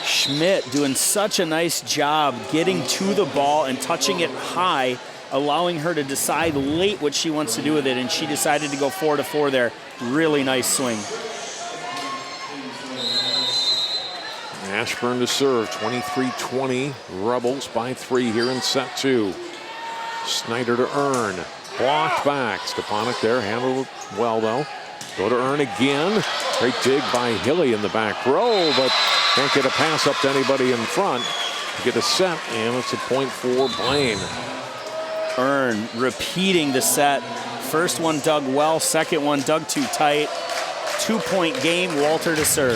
Schmidt doing such a nice job getting to the ball and touching it high, allowing her to decide late what she wants to do with it, and she decided to go 4-4 there. Really nice swing. Ashburn to serve, 23-20. Rebels by 3 here in set 2. Snyder to Earn. Blocked back. Stepanek there, handled it well though. Go to Earn again. Great dig by Hilly in the back row, but can't get a pass up to anybody in front to get a set, and it's a point for Blaine. Earn repeating the set. First one dug well, second one dug too tight. 2-point game. Walter to serve.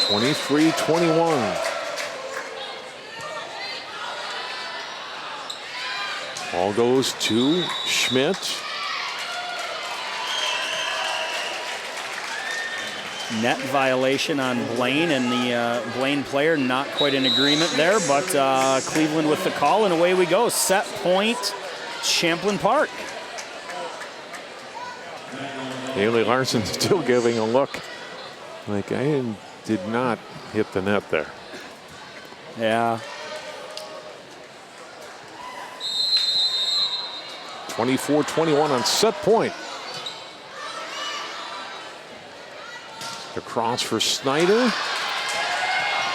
23-21. Ball goes to Schmidt. Net violation on Blaine, and the Blaine player not quite in agreement there, but Cleveland with the call, and away we go. Set point, Champlin Park. Haley Larson still giving a look like I did not hit the net there. Yeah. 24-21 on set point. Across for Snyder.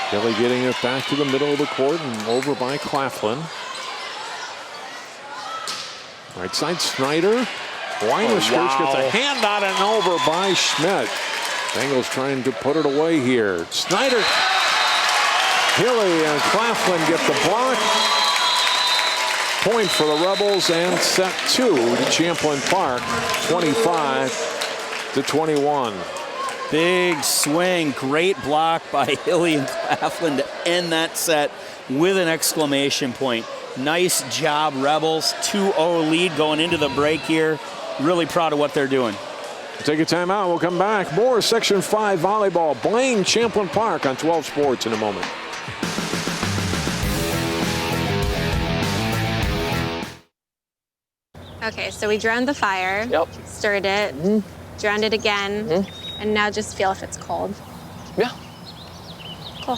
Kelly getting it back to the middle of the court and over by Claflin. Right side, Snyder. Weinerskirch gets a hand on and over by Schmidt. Bengals trying to put it away here. Snyder. Hilly and Claflin get the block. Point for the Rebels, and set 2 to Champlin Park, 25-21. Big swing, great block by Hilly and Claflin to end that set with an exclamation point. Nice job, Rebels. 2-0 lead going into the break here. Really proud of what they're doing. Take a timeout. We'll come back. More Section 5 volleyball. Blaine, Champlin Park on 12 Sports in a moment. Okay, so we drowned the fire, stirred it, drowned it again, and now just feel if it's cold. Yeah. Cool.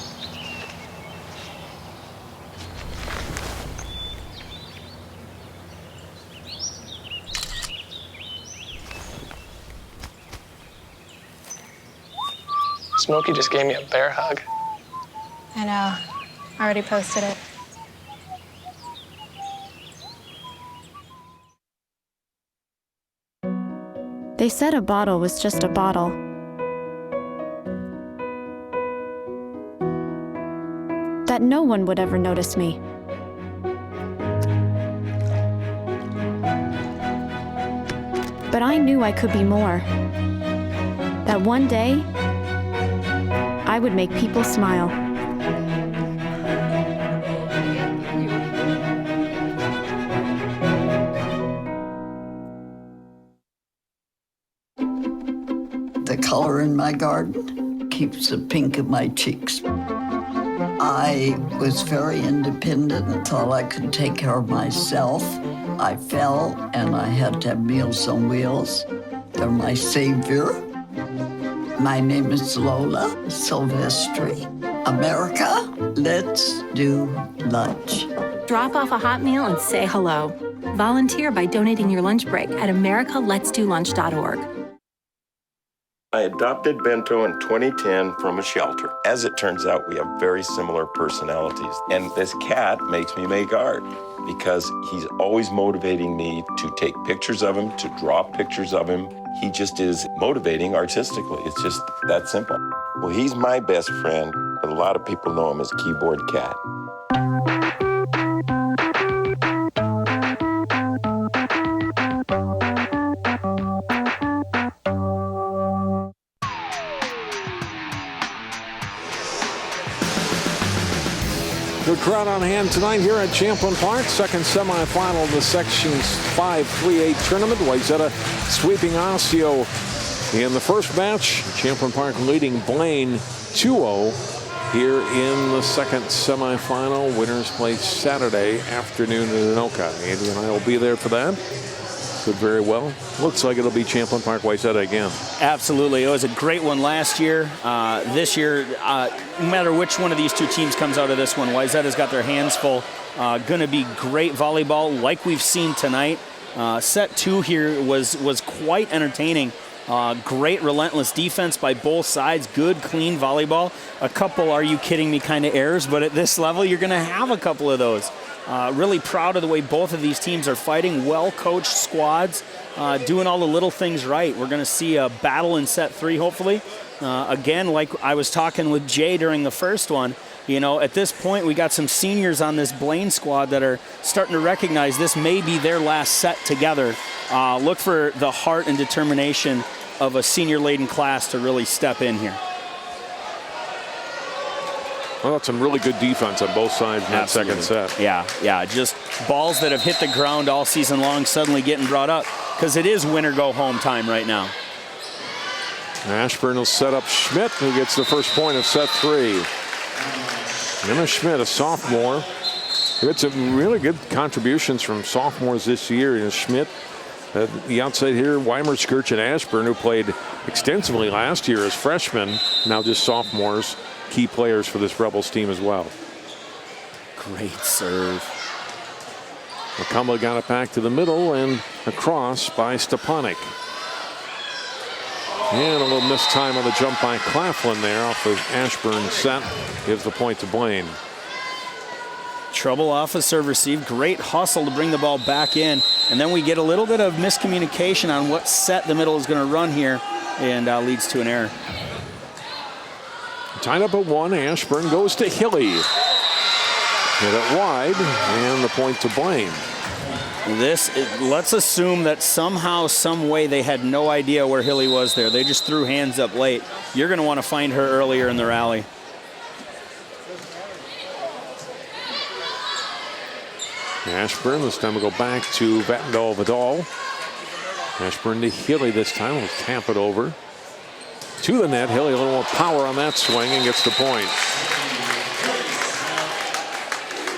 Smokey just gave me a bear hug. I know. I already posted it. They said a bottle was just a bottle. That no one would ever notice me. But I knew I could be more. That one day, I would make people smile. The color in my garden keeps the pink in my cheeks. I was very independent and thought I could take care of myself. I fell and I had to have Meals on Wheels. They're my savior. My name is Lola Silvestri. America, let's do lunch. Drop off a hot meal and say hello. Volunteer by donating your lunch break at americaletsdolunch.org. I adopted Bento in 2010 from a shelter. As it turns out, we have very similar personalities. And this cat makes me make art because he's always motivating me to take pictures of him, to draw pictures of him. He just is motivating artistically. It's just that simple. Well, he's my best friend, but a lot of people know him as Keyboard Cat. Good crowd on hand tonight here at Champlin Park. Second semifinal of the Sections 5-3-8 tournament. Wayzata sweeping Osseo in the first match. Champlin Park leading Blaine 2-0 here in the second semifinal. Winners play Saturday afternoon in Anoka. Andy and I will be there for that. Could very well. Looks like it'll be Champlin Park Wayzata again. Absolutely. It was a great one last year. This year, no matter which one of these two teams comes out of this one, Wayzata's got their hands full. Going to be great volleyball like we've seen tonight. Set 2 here was quite entertaining. Great relentless defense by both sides. Good, clean volleyball. A couple, are you kidding me, kind of errors, but at this level, you're going to have a couple of those. Really proud of the way both of these teams are fighting. Well-coached squads, doing all the little things right. We're going to see a battle in set 3, hopefully. Again, like I was talking with Jay during the first one, you know, at this point, we got some seniors on this Blaine squad that are starting to recognize this may be their last set together. Look for the heart and determination of a senior-laden class to really step in here. Well, that's some really good defense on both sides in that second set. Yeah, just balls that have hit the ground all season long suddenly getting brought up because it is win or go home time right now. Ashburn will set up Schmidt, who gets the first point of set 3. Emma Schmidt, a sophomore. We had some really good contributions from sophomores this year. You know, Schmidt, the outside here, Weimer, Skirch, and Ashburn, who played extensively last year as freshmen, now just sophomores, key players for this Rebels team as well. Great serve. McCumba got it back to the middle and across by Stepanek. And a little missed time on the jump by Claflin there off the Ashburn set. Gives the point to Blaine. Trouble off a serve receive. Great hustle to bring the ball back in. And then we get a little bit of miscommunication on what set the middle is going to run here, and leads to an error. Tied up at 1. Ashburn goes to Hilly. Hit it wide, and the point to Blaine. Let's assume that somehow, some way, they had no idea where Hilly was there. They just threw hands up late. You're going to want to find her earlier in the rally. Ashburn, this time we'll go back to Vatndal Vidal. Ashburn to Hilly this time. We'll tap it over to the net. Hilly a little more power on that swing and gets the point.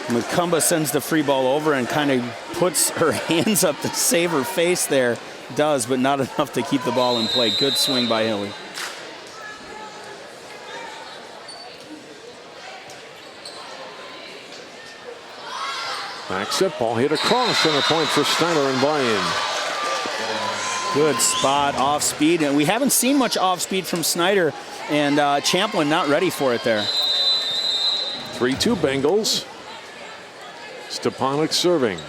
McCumba sends the free ball over and kind of puts her hands up to save her face there. Does, but not enough to keep the ball in play. Good swing by Hilly. Back set ball hit across, and a point for Steiner and Blaine. Good spot, off speed. And we haven't seen much off speed from Snyder, and Champlin not ready for it there. 3-2 Bengals. Stepanek serving.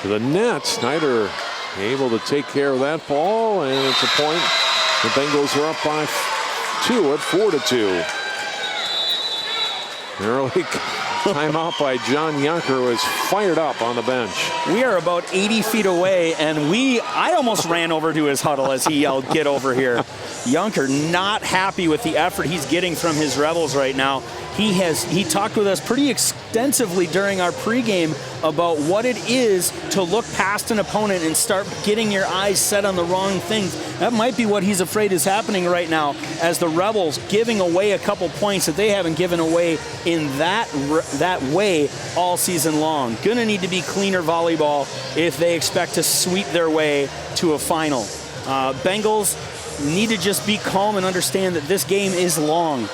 To the net, Snyder able to take care of that ball, and it's a point. The Bengals are up by 2 at 4-2. Early timeout by John Yunker, who is fired up on the bench. We are about 80 feet away, and I almost ran over to his huddle as he yelled, "Get over here." Yunker not happy with the effort he's getting from his Rebels right now. He talked with us pretty extensively during our pregame about what it is to look past an opponent and start getting your eyes set on the wrong things. That might be what he's afraid is happening right now, as the Rebels giving away a couple points that they haven't given away in that way all season long. Gonna need to be cleaner volleyball if they expect to sweep their way to a final. Bengals need to just be calm and understand that this game is long.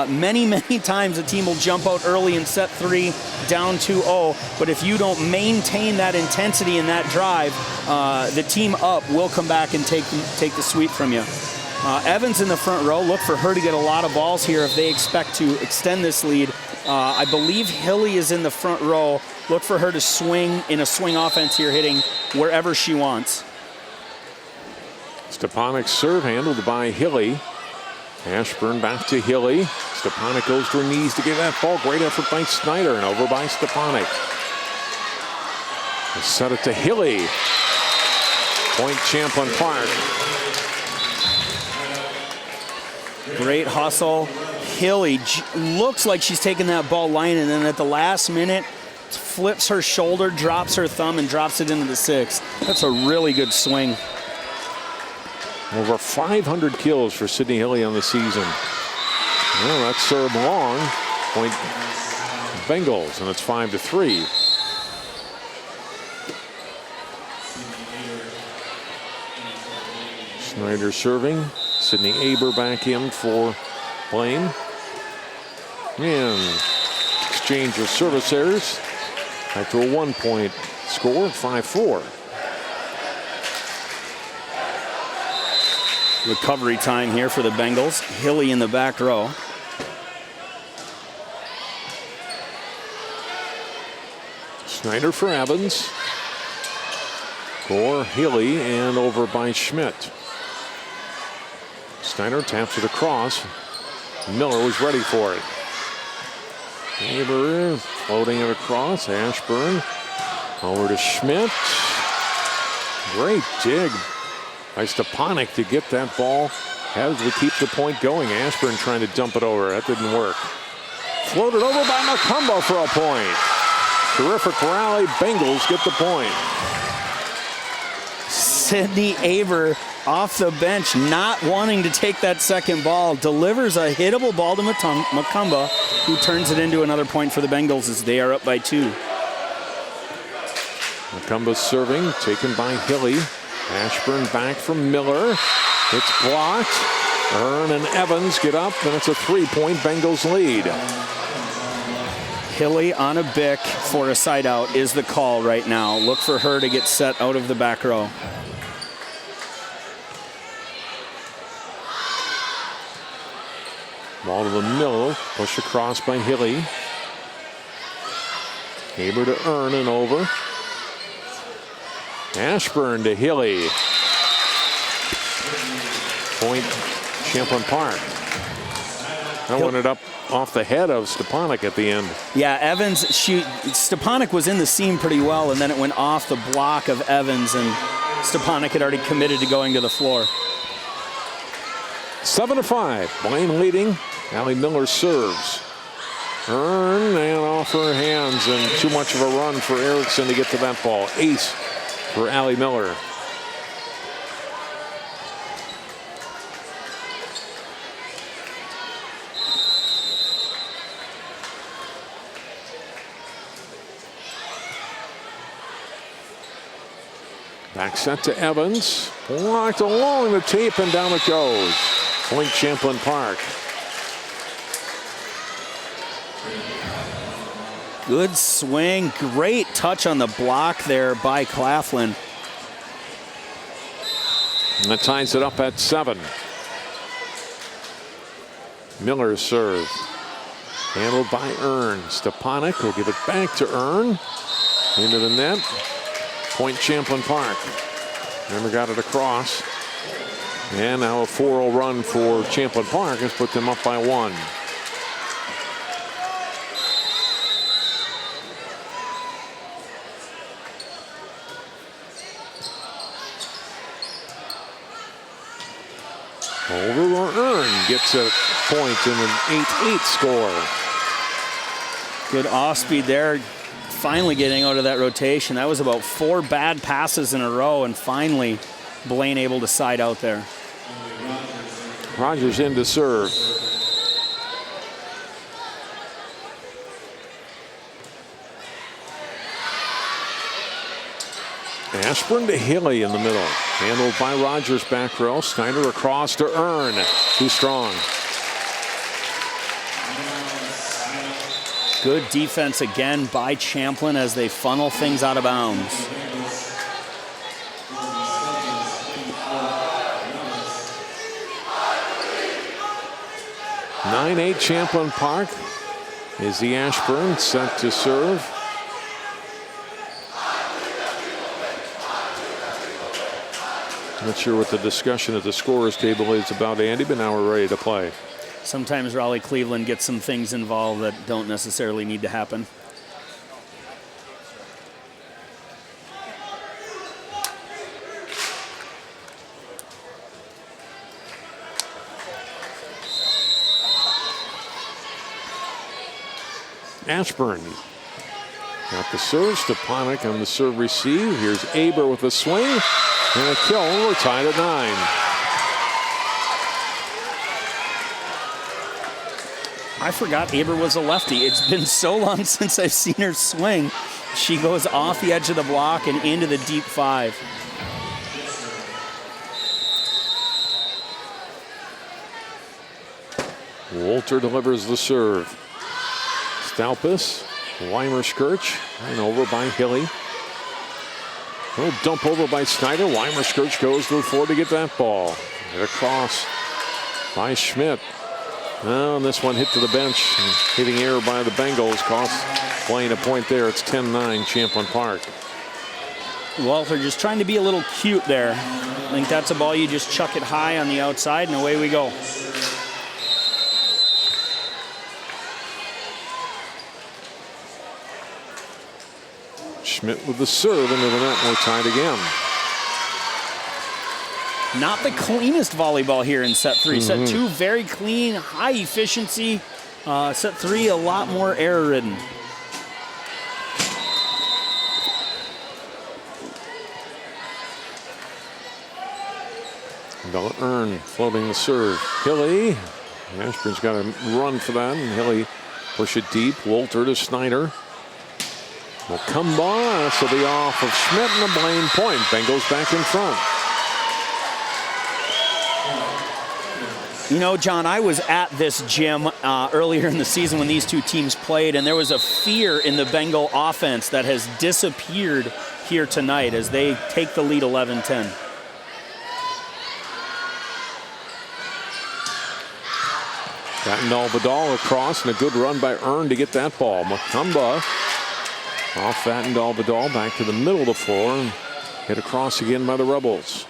Many times a team will jump out early in set 3 down 2-0, but if you don't maintain that intensity and that drive, the team up will come back and take the sweep from you. Evans in the front row, look for her to get a lot of balls here if they expect to extend this lead. I believe Hilly is in the front row. Look for her to swing in a swing offense here, hitting wherever she wants. Stepanek's serve handled by Hilly. Ashburn back to Hilly. Stepanek goes to her knees to get that ball. Great effort by Snyder and over by Stepanek. They set it to Hilly. Point Champlin Park. Great hustle. Hilly looks like she's taking that ball line, and then at the last minute flips her shoulder, drops her thumb, and drops it into the 6. That's a really good swing. Over 500 kills for Sydney Hilly on the season. Well, that's served long. Point Bengals, and it's 5-3. Snyder serving. Sydney Aber back in for Blaine. And exchange of service errors. Back to a 1-point score, 5-4. Recovery time here for the Bengals. Hilly in the back row. Snyder for Evans. For Hilly and over by Schmidt. Snyder taps it across. Miller was ready for it. Aber floating it across. Ashburn over to Schmidt. Great dig by Stepanek to get that ball. Has to keep the point going. Ashburn trying to dump it over. That didn't work. Floated over by McCumba for a point. Terrific rally. Bengals get the point. Sydney Aber off the bench, not wanting to take that second ball, delivers a hittable ball to McCumba, who turns it into another point for the Bengals as they are up by 2. McCumba serving, taken by Hilly. Ashburn back from Miller. It's blocked. Earn and Evans get up, and it's a 3-point Bengals lead. Hilly on a bick for a side out is the call right now. Look for her to get set out of the back row. Ball to the middle, push across by Hilly. Aber to Earn and over. Ashburn to Hilly. Point, Champlin Park. That went it up off the head of Stepanek at the end. Yeah, Evans, Stepanek was in the seam pretty well, and then it went off the block of Evans, and Stepanek had already committed to going to the floor. 7-5, Blaine leading. Allie Miller serves. Earn and off her hands, and too much of a run for Erickson to get to that ball. Ace for Allie Miller. Back set to Evans. Blocked along the tape and down it goes. Point Champlin Park. Good swing. Great touch on the block there by Claflin. And that ties it up at 7. Miller's serve. Handled by Earn. Stepanek will give it back to Earn. Into the net. Point Champlin Park. Never got it across. And now a 4-0 run for Champlin Park has put them up by 1. Over or Earn gets a point in an 8-8 score. Good off speed there. Finally getting out of that rotation. That was about 4 bad passes in a row, and finally Blaine able to side out there. Rogers in to serve. Ashburn to Hilly in the middle. Handled by Rogers back row. Snyder across to Earn. Too strong. Good defense again by Champlin as they funnel things out of bounds. (9-8) Champlin Park is the Ashburn set to serve. Not sure what the discussion at the scorer's table is about, Andy, but now we're ready to play. Sometimes Raleigh Cleveland gets some things involved that don't necessarily need to happen. Ashburn got the serve. Stepanek on the serve receive. Here's Aber with a swing and a kill. We're tied at 9. I forgot Aber was a lefty. It's been so long since I've seen her swing. She goes off the edge of the block and into the deep 5. Wolter delivers the serve. Staupis, Weimer-Skirch, and over by Hilly. A little dump over by Snyder. Weimer-Skirch goes to the floor to get that ball. Get across by Schmidt. Oh, and this one hit to the bench. Hitting error by the Bengals costs Blaine a point there. It's 10-9 Champlin Park. Walter just trying to be a little cute there. I think that's a ball you just chuck it high on the outside and away we go. Schmidt with the serve into the net. We're tied again. Not the cleanest volleyball here in set 3. Set 2, very clean, high efficiency. Set 3, a lot more error-ridden. Bella Earn floating the serve. Hilly. Ashburn's got to run for that, and Hilly push it deep. Wolter to Snyder. Macumba. This will be off of Schmidt and a Blaine point. Bengals back in front. You know, John, I was at this gym earlier in the season when these two teams played, and there was a fear in the Bengal offense that has disappeared here tonight as they take the lead 11-10. Vatndal Vidal across, and a good run by Earn to get that ball. Macumba off Vatndal Vidal back to the middle of the floor and hit across again by the Rebels.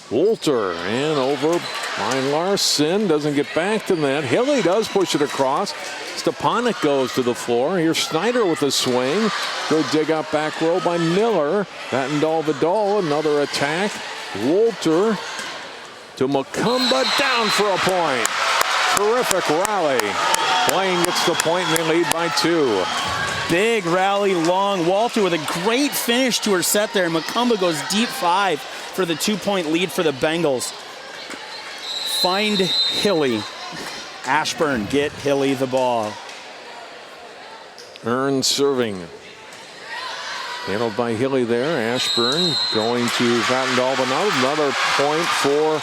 Wolter and over by Larson, doesn't get back to net. Hilly does push it across. Stepanek goes to the floor. Here's Snyder with a swing. Good dig up back row by Miller. Vatndal Vidal, another attack. Wolter to Macumba, down for a point. Terrific rally. Blaine gets the point and they lead by 2. Big rally, long. Walter with a great finish to her set there. Macumba goes deep 5 for the 2-point lead for the Bengals. Find Hilly. Ashburn get Hilly the ball. Earn serving. Handled by Hilly there. Ashburn going to Vatndal. Another point for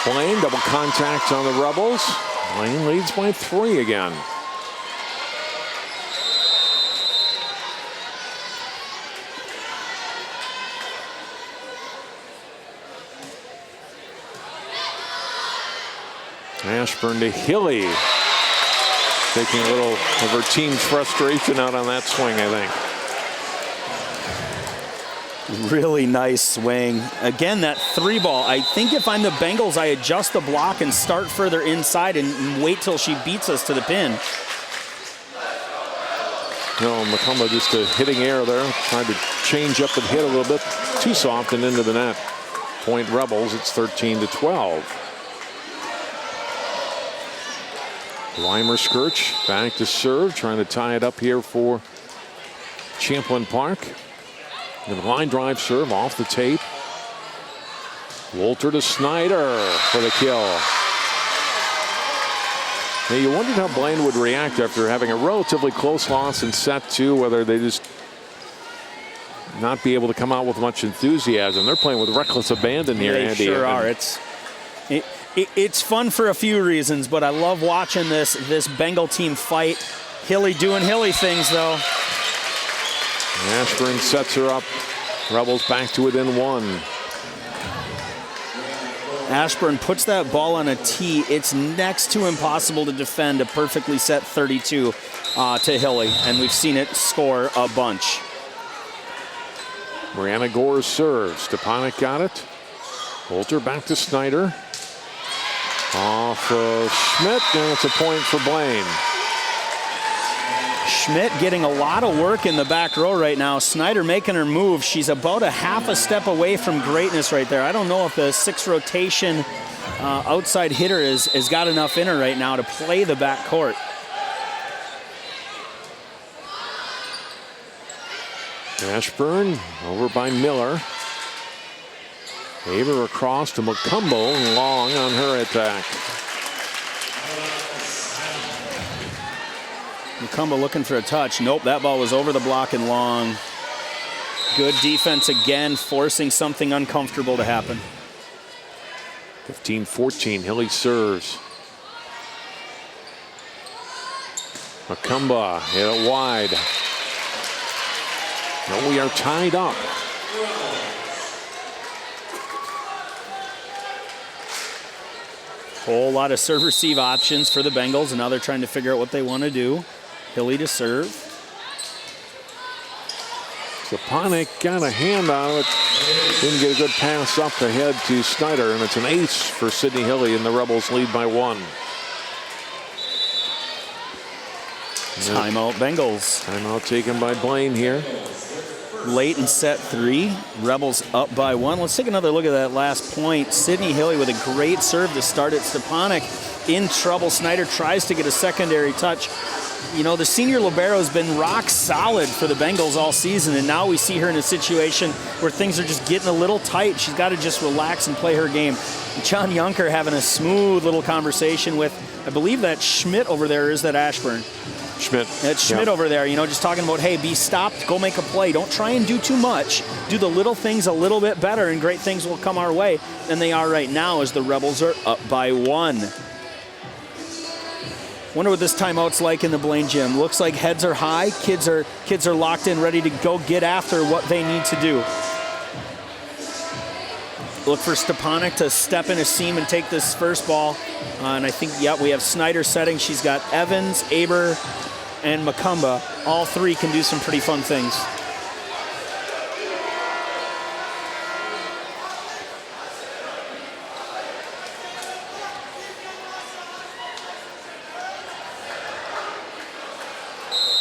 Blaine. Double contact on the Rebels. Blaine leads by 3 again. Ashburn to Hilly. Taking a little of her team's frustration out on that swing, I think. Really nice swing. Again, that 3-ball. I think if I'm the Bengals, I adjust the block and start further inside and wait till she beats us to the pin. No, Macumba just a hitting error there. Tried to change up and hit a little bit too soft and into the net. Point Rebels, it's 13-12. Weimer Skirch back to serve, trying to tie it up here for Champlin Park. And the line drive serve off the tape. Wolter to Snyder for the kill. Now you wondered how Blaine would react after having a relatively close loss in set 2, whether they just not be able to come out with much enthusiasm. They're playing with reckless abandon here, They Andy. sure are. It's fun for a few reasons, but I love watching this Bengal team fight. Hilly doing Hilly things, though. Ashburn sets her up. Rebels back to within 1. Ashburn puts that ball on a tee. It's next to impossible to defend a perfectly set 32 to Hilly, and we've seen it score a bunch. Mariana Gore serves. Stepanek got it. Wolter back to Snyder. Off of Schmidt, and it's a point for Blaine. Schmidt getting a lot of work in the back row right now. Snyder making her move. She's about a half a step away from greatness right there. I don't know if the 6 rotation outside hitter has got enough in her right now to play the back court. Ashburn over by Miller. Haber across to Macumbo, long on her attack. Macumbo looking for a touch. Nope, that ball was over the block and long. Good defense again, forcing something uncomfortable to happen. 15-14, Hilly serves. Macumba hit it wide. No, we are tied up. Whole lot of serve-receive options for the Bengals, and now they're trying to figure out what they want to do. Hilly to serve. Stepanek got a hand on it. Didn't get a good pass up ahead to Snyder, and it's an ace for Sydney Hilly, and the Rebels lead by 1. Timeout Bengals. Timeout taken by Blaine here. Late in set 3, Rebels up by 1. Let's take another look at that last point. Sydney Hilly with a great serve to start it. Stepanek in trouble. Snyder tries to get a secondary touch. You know, the senior libero has been rock solid for the Bengals all season, and now we see her in a situation where things are just getting a little tight. She's got to just relax and play her game. John Yunker having a smooth little conversation with, I believe that Schmidt over there, is that Ashburn? Schmidt. It's Schmidt over there, you know, just talking about, hey, be stopped, go make a play. Don't try and do too much. Do the little things a little bit better, and great things will come our way. And they are right now as the Rebels are up by 1. Wonder what this timeout's like in the Blaine gym. Looks like heads are high. Kids are locked in, ready to go get after what they need to do. Look for Stepanek to step in a seam and take this first ball. And I think, we have Snyder setting. She's got Evans, Aber, and Macumba. All three can do some pretty fun things.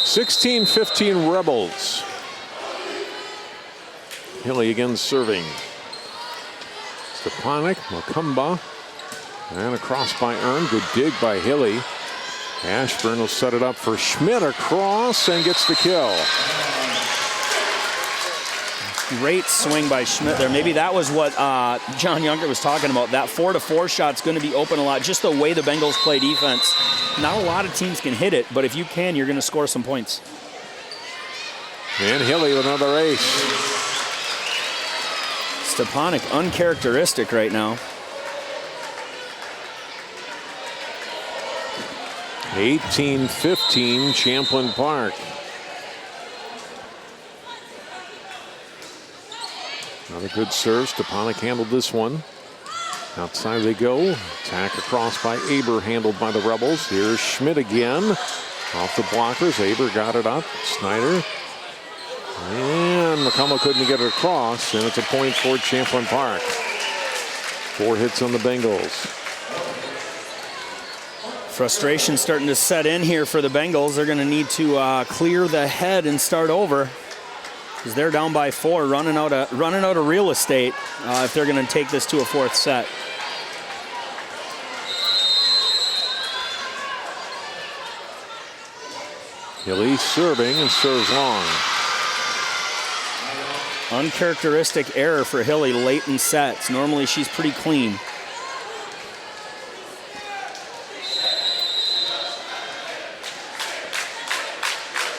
(16-15) Rebels. Hilly again serving. Stepanek, Macumba, and across by Earn. Good dig by Hilly. Ashburn will set it up for Schmidt across and gets the kill. Great swing by Schmidt there. Maybe that was what John Yunker was talking about. That 4-to-4 shot's going to be open a lot. Just the way the Bengals play defense. Not a lot of teams can hit it, but if you can, you're going to score some points. And Hilly with another ace. Stepanek uncharacteristic right now. 18-15 Champlin Park. Another good serve. Stepanek handled this one. Outside they go. Attack across by Aber, handled by the Rebels. Here's Schmidt again. Off the blockers. Aber got it up. Snyder. And Macumba couldn't get it across. And it's a point for Champlin Park. 4 hits on the Bengals. Frustration starting to set in here for the Bengals. They're going to need to clear the head and start over, because they're down by 4, running out of real estate if they're going to take this to a 4th set. Hilly serving and serves long. Uncharacteristic error for Hilly late in sets. Normally she's pretty clean.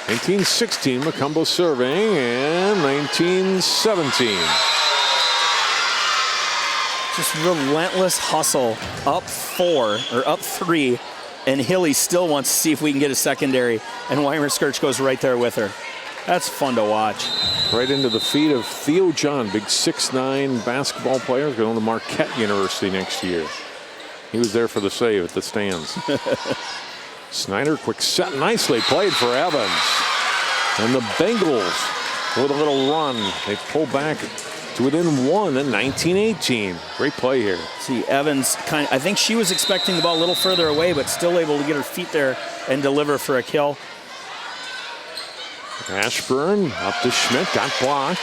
(19-16) Macumba serving, and 19-17. Just relentless hustle. Up 3, and Hilly still wants to see if we can get a secondary, and Weimer Skirch goes right there with her. That's fun to watch. Right into the feet of Theo John, big 6'9" basketball player, going to Marquette University next year. He was there for the save at the stands. Snyder, quick set, nicely played for Evans. And the Bengals with a little run. They pull back to within 1 and 19-18. Great play here. See, Evans, I think she was expecting the ball a little further away, but still able to get her feet there and deliver for a kill. Ashburn up to Schmidt, got blocked.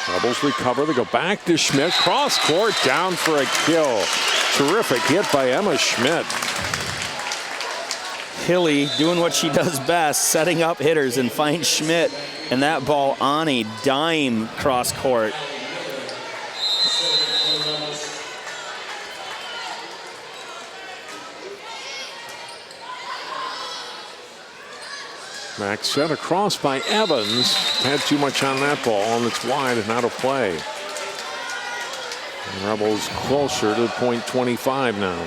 Rebels recover, they go back to Schmidt. Cross court, down for a kill. Terrific hit by Emma Schmidt. Hilly doing what she does best, setting up hitters, and finds Schmidt, and that ball on a dime cross court. Back set across by Evans. Had too much on that ball, and it's wide and out of play. And Rebels closer to point 25 now.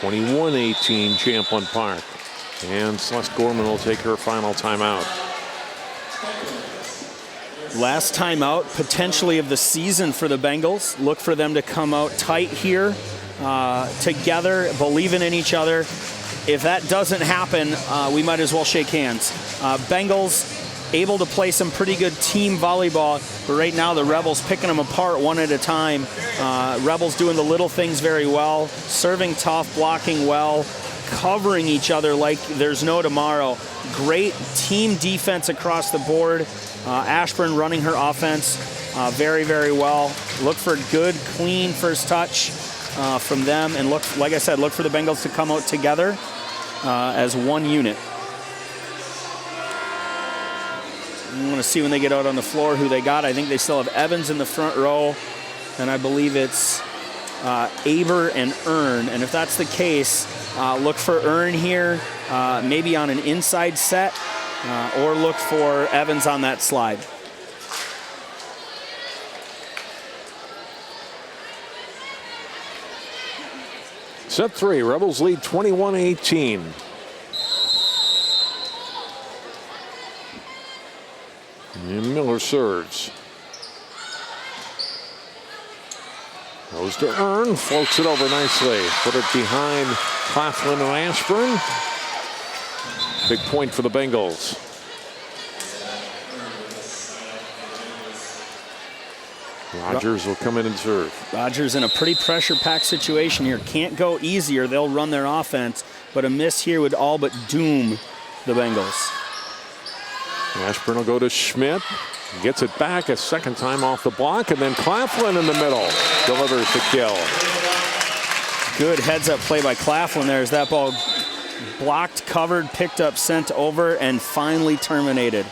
21-18 Champlin Park. And Celeste Gorman will take her final timeout. Last timeout potentially of the season for the Bengals. Look for them to come out tight here, together, believing in each other. If that doesn't happen, we might as well shake hands. Bengals able to play some pretty good team volleyball, but right now the Rebels picking them apart one at a time. Rebels doing the little things very well, serving tough, blocking well, covering each other like there's no tomorrow. Great team defense across the board. Ashburn running her offense very, very well. Look for good, clean first touch from them. And look, like I said, look for the Bengals to come out together as one unit. I want to see when they get out on the floor who they got. I think they still have Evans in the front row, and I believe it's Aber and Earn. And if that's the case, look for Earn here, maybe on an inside set, or look for Evans on that slide. Set 3, Rebels lead 21-18. And Miller serves. Goes to Earn, floats it over nicely. Put it behind Claflin and Ashburn. Big point for the Bengals. Rogers will come in and serve. Rogers in a pretty pressure-packed situation here. Can't go easier. They'll run their offense, but a miss here would all but doom the Bengals. Ashburn will go to Schmidt. Gets it back a second time off the block, and then Claflin in the middle delivers the kill. Good heads-up play by Claflin there as that ball blocked, covered, picked up, sent over, and finally terminated.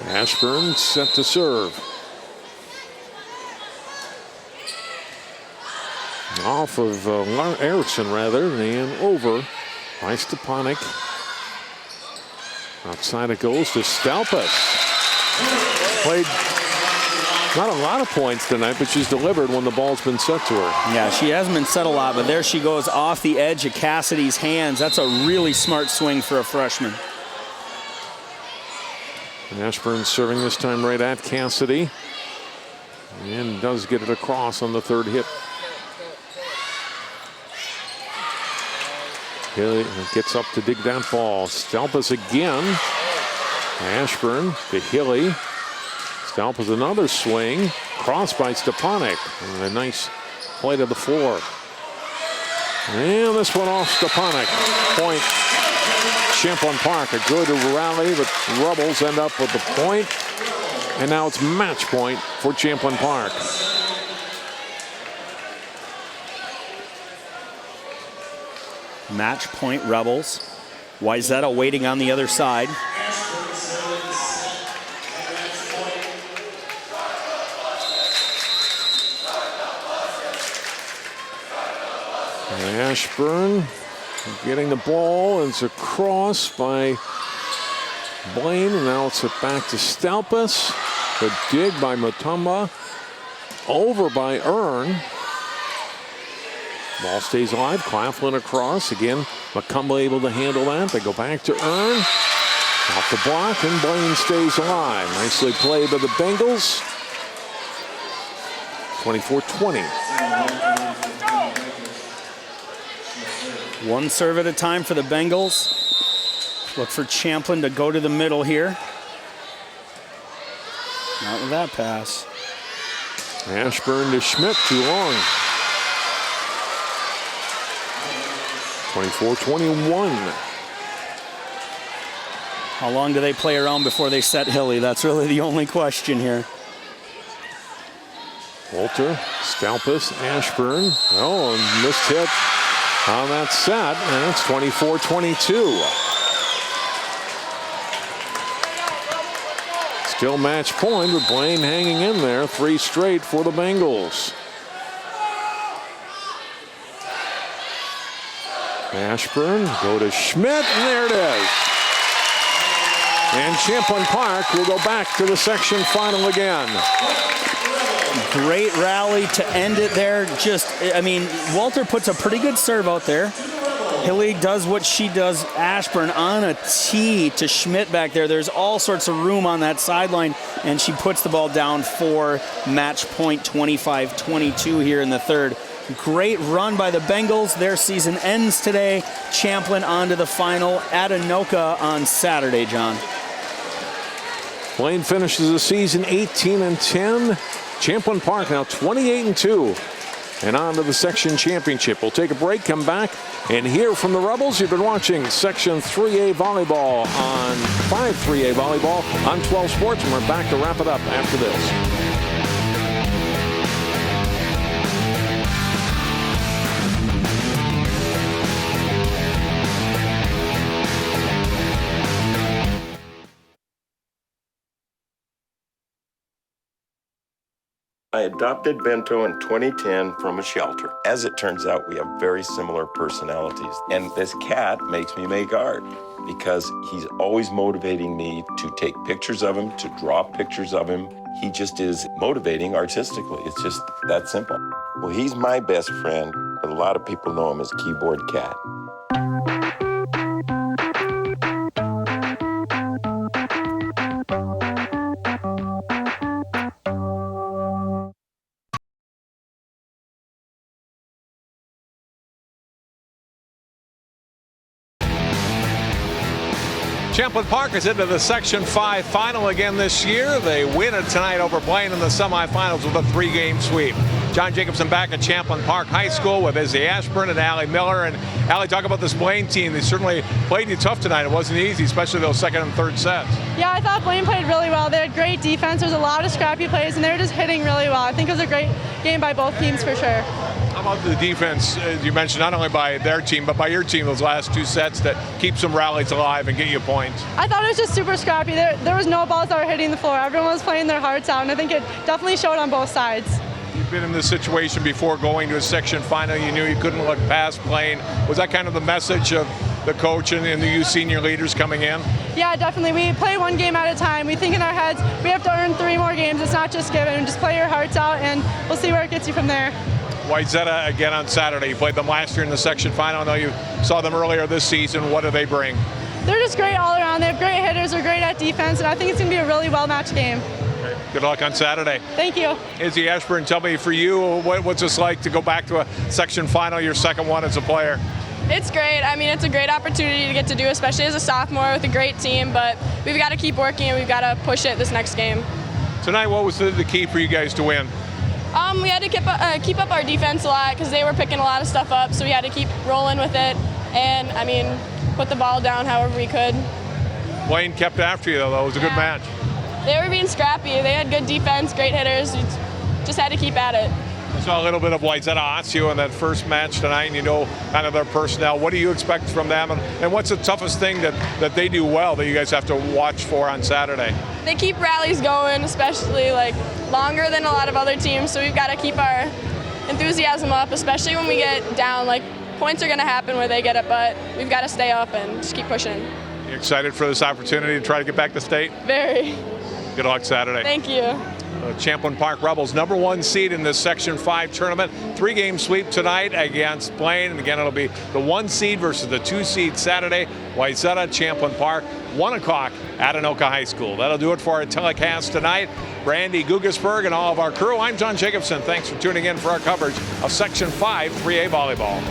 Ashburn set to serve. Off of Erickson rather, and over by Stepanek. Outside it goes to Stalpus. Played not a lot of points tonight, but she's delivered when the ball's been set to her. Yeah, she hasn't been set a lot, but there she goes off the edge of Cassidy's hands. That's a really smart swing for a freshman. And Ashburn serving this time right at Cassidy. And does get it across on the third hit. Hilly gets up to dig that ball. Stalpus again. Ashburn to Hilly. Stalpus another swing. Cross by Stepanek. And a nice play to the floor. And this one off Stepanek. Point. Champlin Park, a good rally, but Rebels end up with the point. And now it's match point for Champlin Park. Match point Rebels. Wyzetta waiting on the other side. Ashburn getting the ball. It's a cross by Blaine. And now it's back to Stalpus. The dig by Mutomba. Over by Earn. Ball stays alive. Claflin across. Again, McCumba able to handle that. They go back to Earn. Off the block, and Blaine stays alive. Nicely played by the Bengals. 24-20. One serve at a time for the Bengals. Look for Champlin to go to the middle here. Not with that pass. Ashburn to Schmidt, too long. 24-21. How long do they play around before they set Hilly? That's really the only question here. Walter, Stalpus, Ashburn. Oh, and missed hit on that set, and it's 24-22. Still match point with Blaine hanging in there. 3 straight for the Bengals. Ashburn, go to Schmidt, and there it is. And Champlin Park will go back to the section final again. Great rally to end it there. Walter puts a pretty good serve out there. Hilly does what she does. Ashburn on a tee to Schmidt back there. There's all sorts of room on that sideline, and she puts the ball down for match point 25-22 here in the third. Great run by the Bengals. Their season ends today. Champlin on to the final at Anoka on Saturday, John. Blaine finishes the season 18-10. Champlin Park now 28-2. And on to the section championship. We'll take a break, come back, and hear from the Rebels. You've been watching Section 3A Volleyball on 5-3A Volleyball on 12 Sports, and we're back to wrap it up after this. I adopted Bento in 2010 from a shelter. As it turns out, we have very similar personalities. And this cat makes me make art because he's always motivating me to take pictures of him, to draw pictures of him. He just is motivating artistically. It's just that simple. Well, he's my best friend, but a lot of people know him as Keyboard Cat. Champlin Park is into the Section 5 final again this year. They win it tonight over Blaine in the semifinals with a 3-game sweep. John Jacobson back at Champlin Park High School with Izzy Ashburn and Allie Miller. And Allie, talk about this Blaine team. They certainly played you tough tonight. It wasn't easy, especially those second and third sets. Yeah, I thought Blaine played really well. They had great defense. There was a lot of scrappy plays, and they were just hitting really well. I think it was a great game by both teams for sure. How about the defense, you mentioned, not only by their team, but by your team, those last 2 sets that keep some rallies alive and get you points? I thought it was just super scrappy. There was no balls that were hitting the floor. Everyone was playing their hearts out, and I think it definitely showed on both sides. You've been in this situation before going to a section final. You knew you couldn't look past Blaine. Was that kind of the message of the coach and the U senior leaders coming in? Yeah, definitely. We play one game at a time. We think in our heads we have to earn 3 more games. It's not just given. Just play your hearts out, and we'll see where it gets you from there. Wayzata again on Saturday. You played them last year in the section final. I know you saw them earlier this season. What do they bring? They're just great all around. They have great hitters. They're great at defense, and I think it's going to be a really well-matched game. Okay. Good luck on Saturday. Thank you. Izzy Ashburn, tell me, for you, what's this like to go back to a section final, your second one as a player? It's great. I mean, it's a great opportunity to get to do, especially as a sophomore with a great team, but we've got to keep working and we've got to push it this next game. Tonight, what was the key for you guys to win? We had to keep up our defense a lot because they were picking a lot of stuff up, so we had to keep rolling with it and, I mean, put the ball down however we could. Blaine kept after you, though. It was a good match. They were being scrappy. They had good defense, great hitters. We just had to keep at it. I saw a little bit of Wayzata Osseo in that first match tonight, and you know kind of their personnel. What do you expect from them, and what's the toughest thing that they do well that you guys have to watch for on Saturday? They keep rallies going, especially like longer than a lot of other teams, so we've got to keep our enthusiasm up, especially when we get down. Like, points are going to happen where they get it, but we've got to stay up and just keep pushing. You excited for this opportunity to try to get back to state? Very. Good luck Saturday. Thank you. Champlin Park Rebels, #1 seed in this Section 5 tournament. 3-game sweep tonight against Blaine. And again, it'll be the 1 seed versus the 2 seed Saturday. Wayzata, Champlin Park, 1 o'clock at Anoka High School. That'll do it for our telecast tonight. Brandy Gugesberg and all of our crew. I'm John Jacobson. Thanks for tuning in for our coverage of Section 5 3A Volleyball.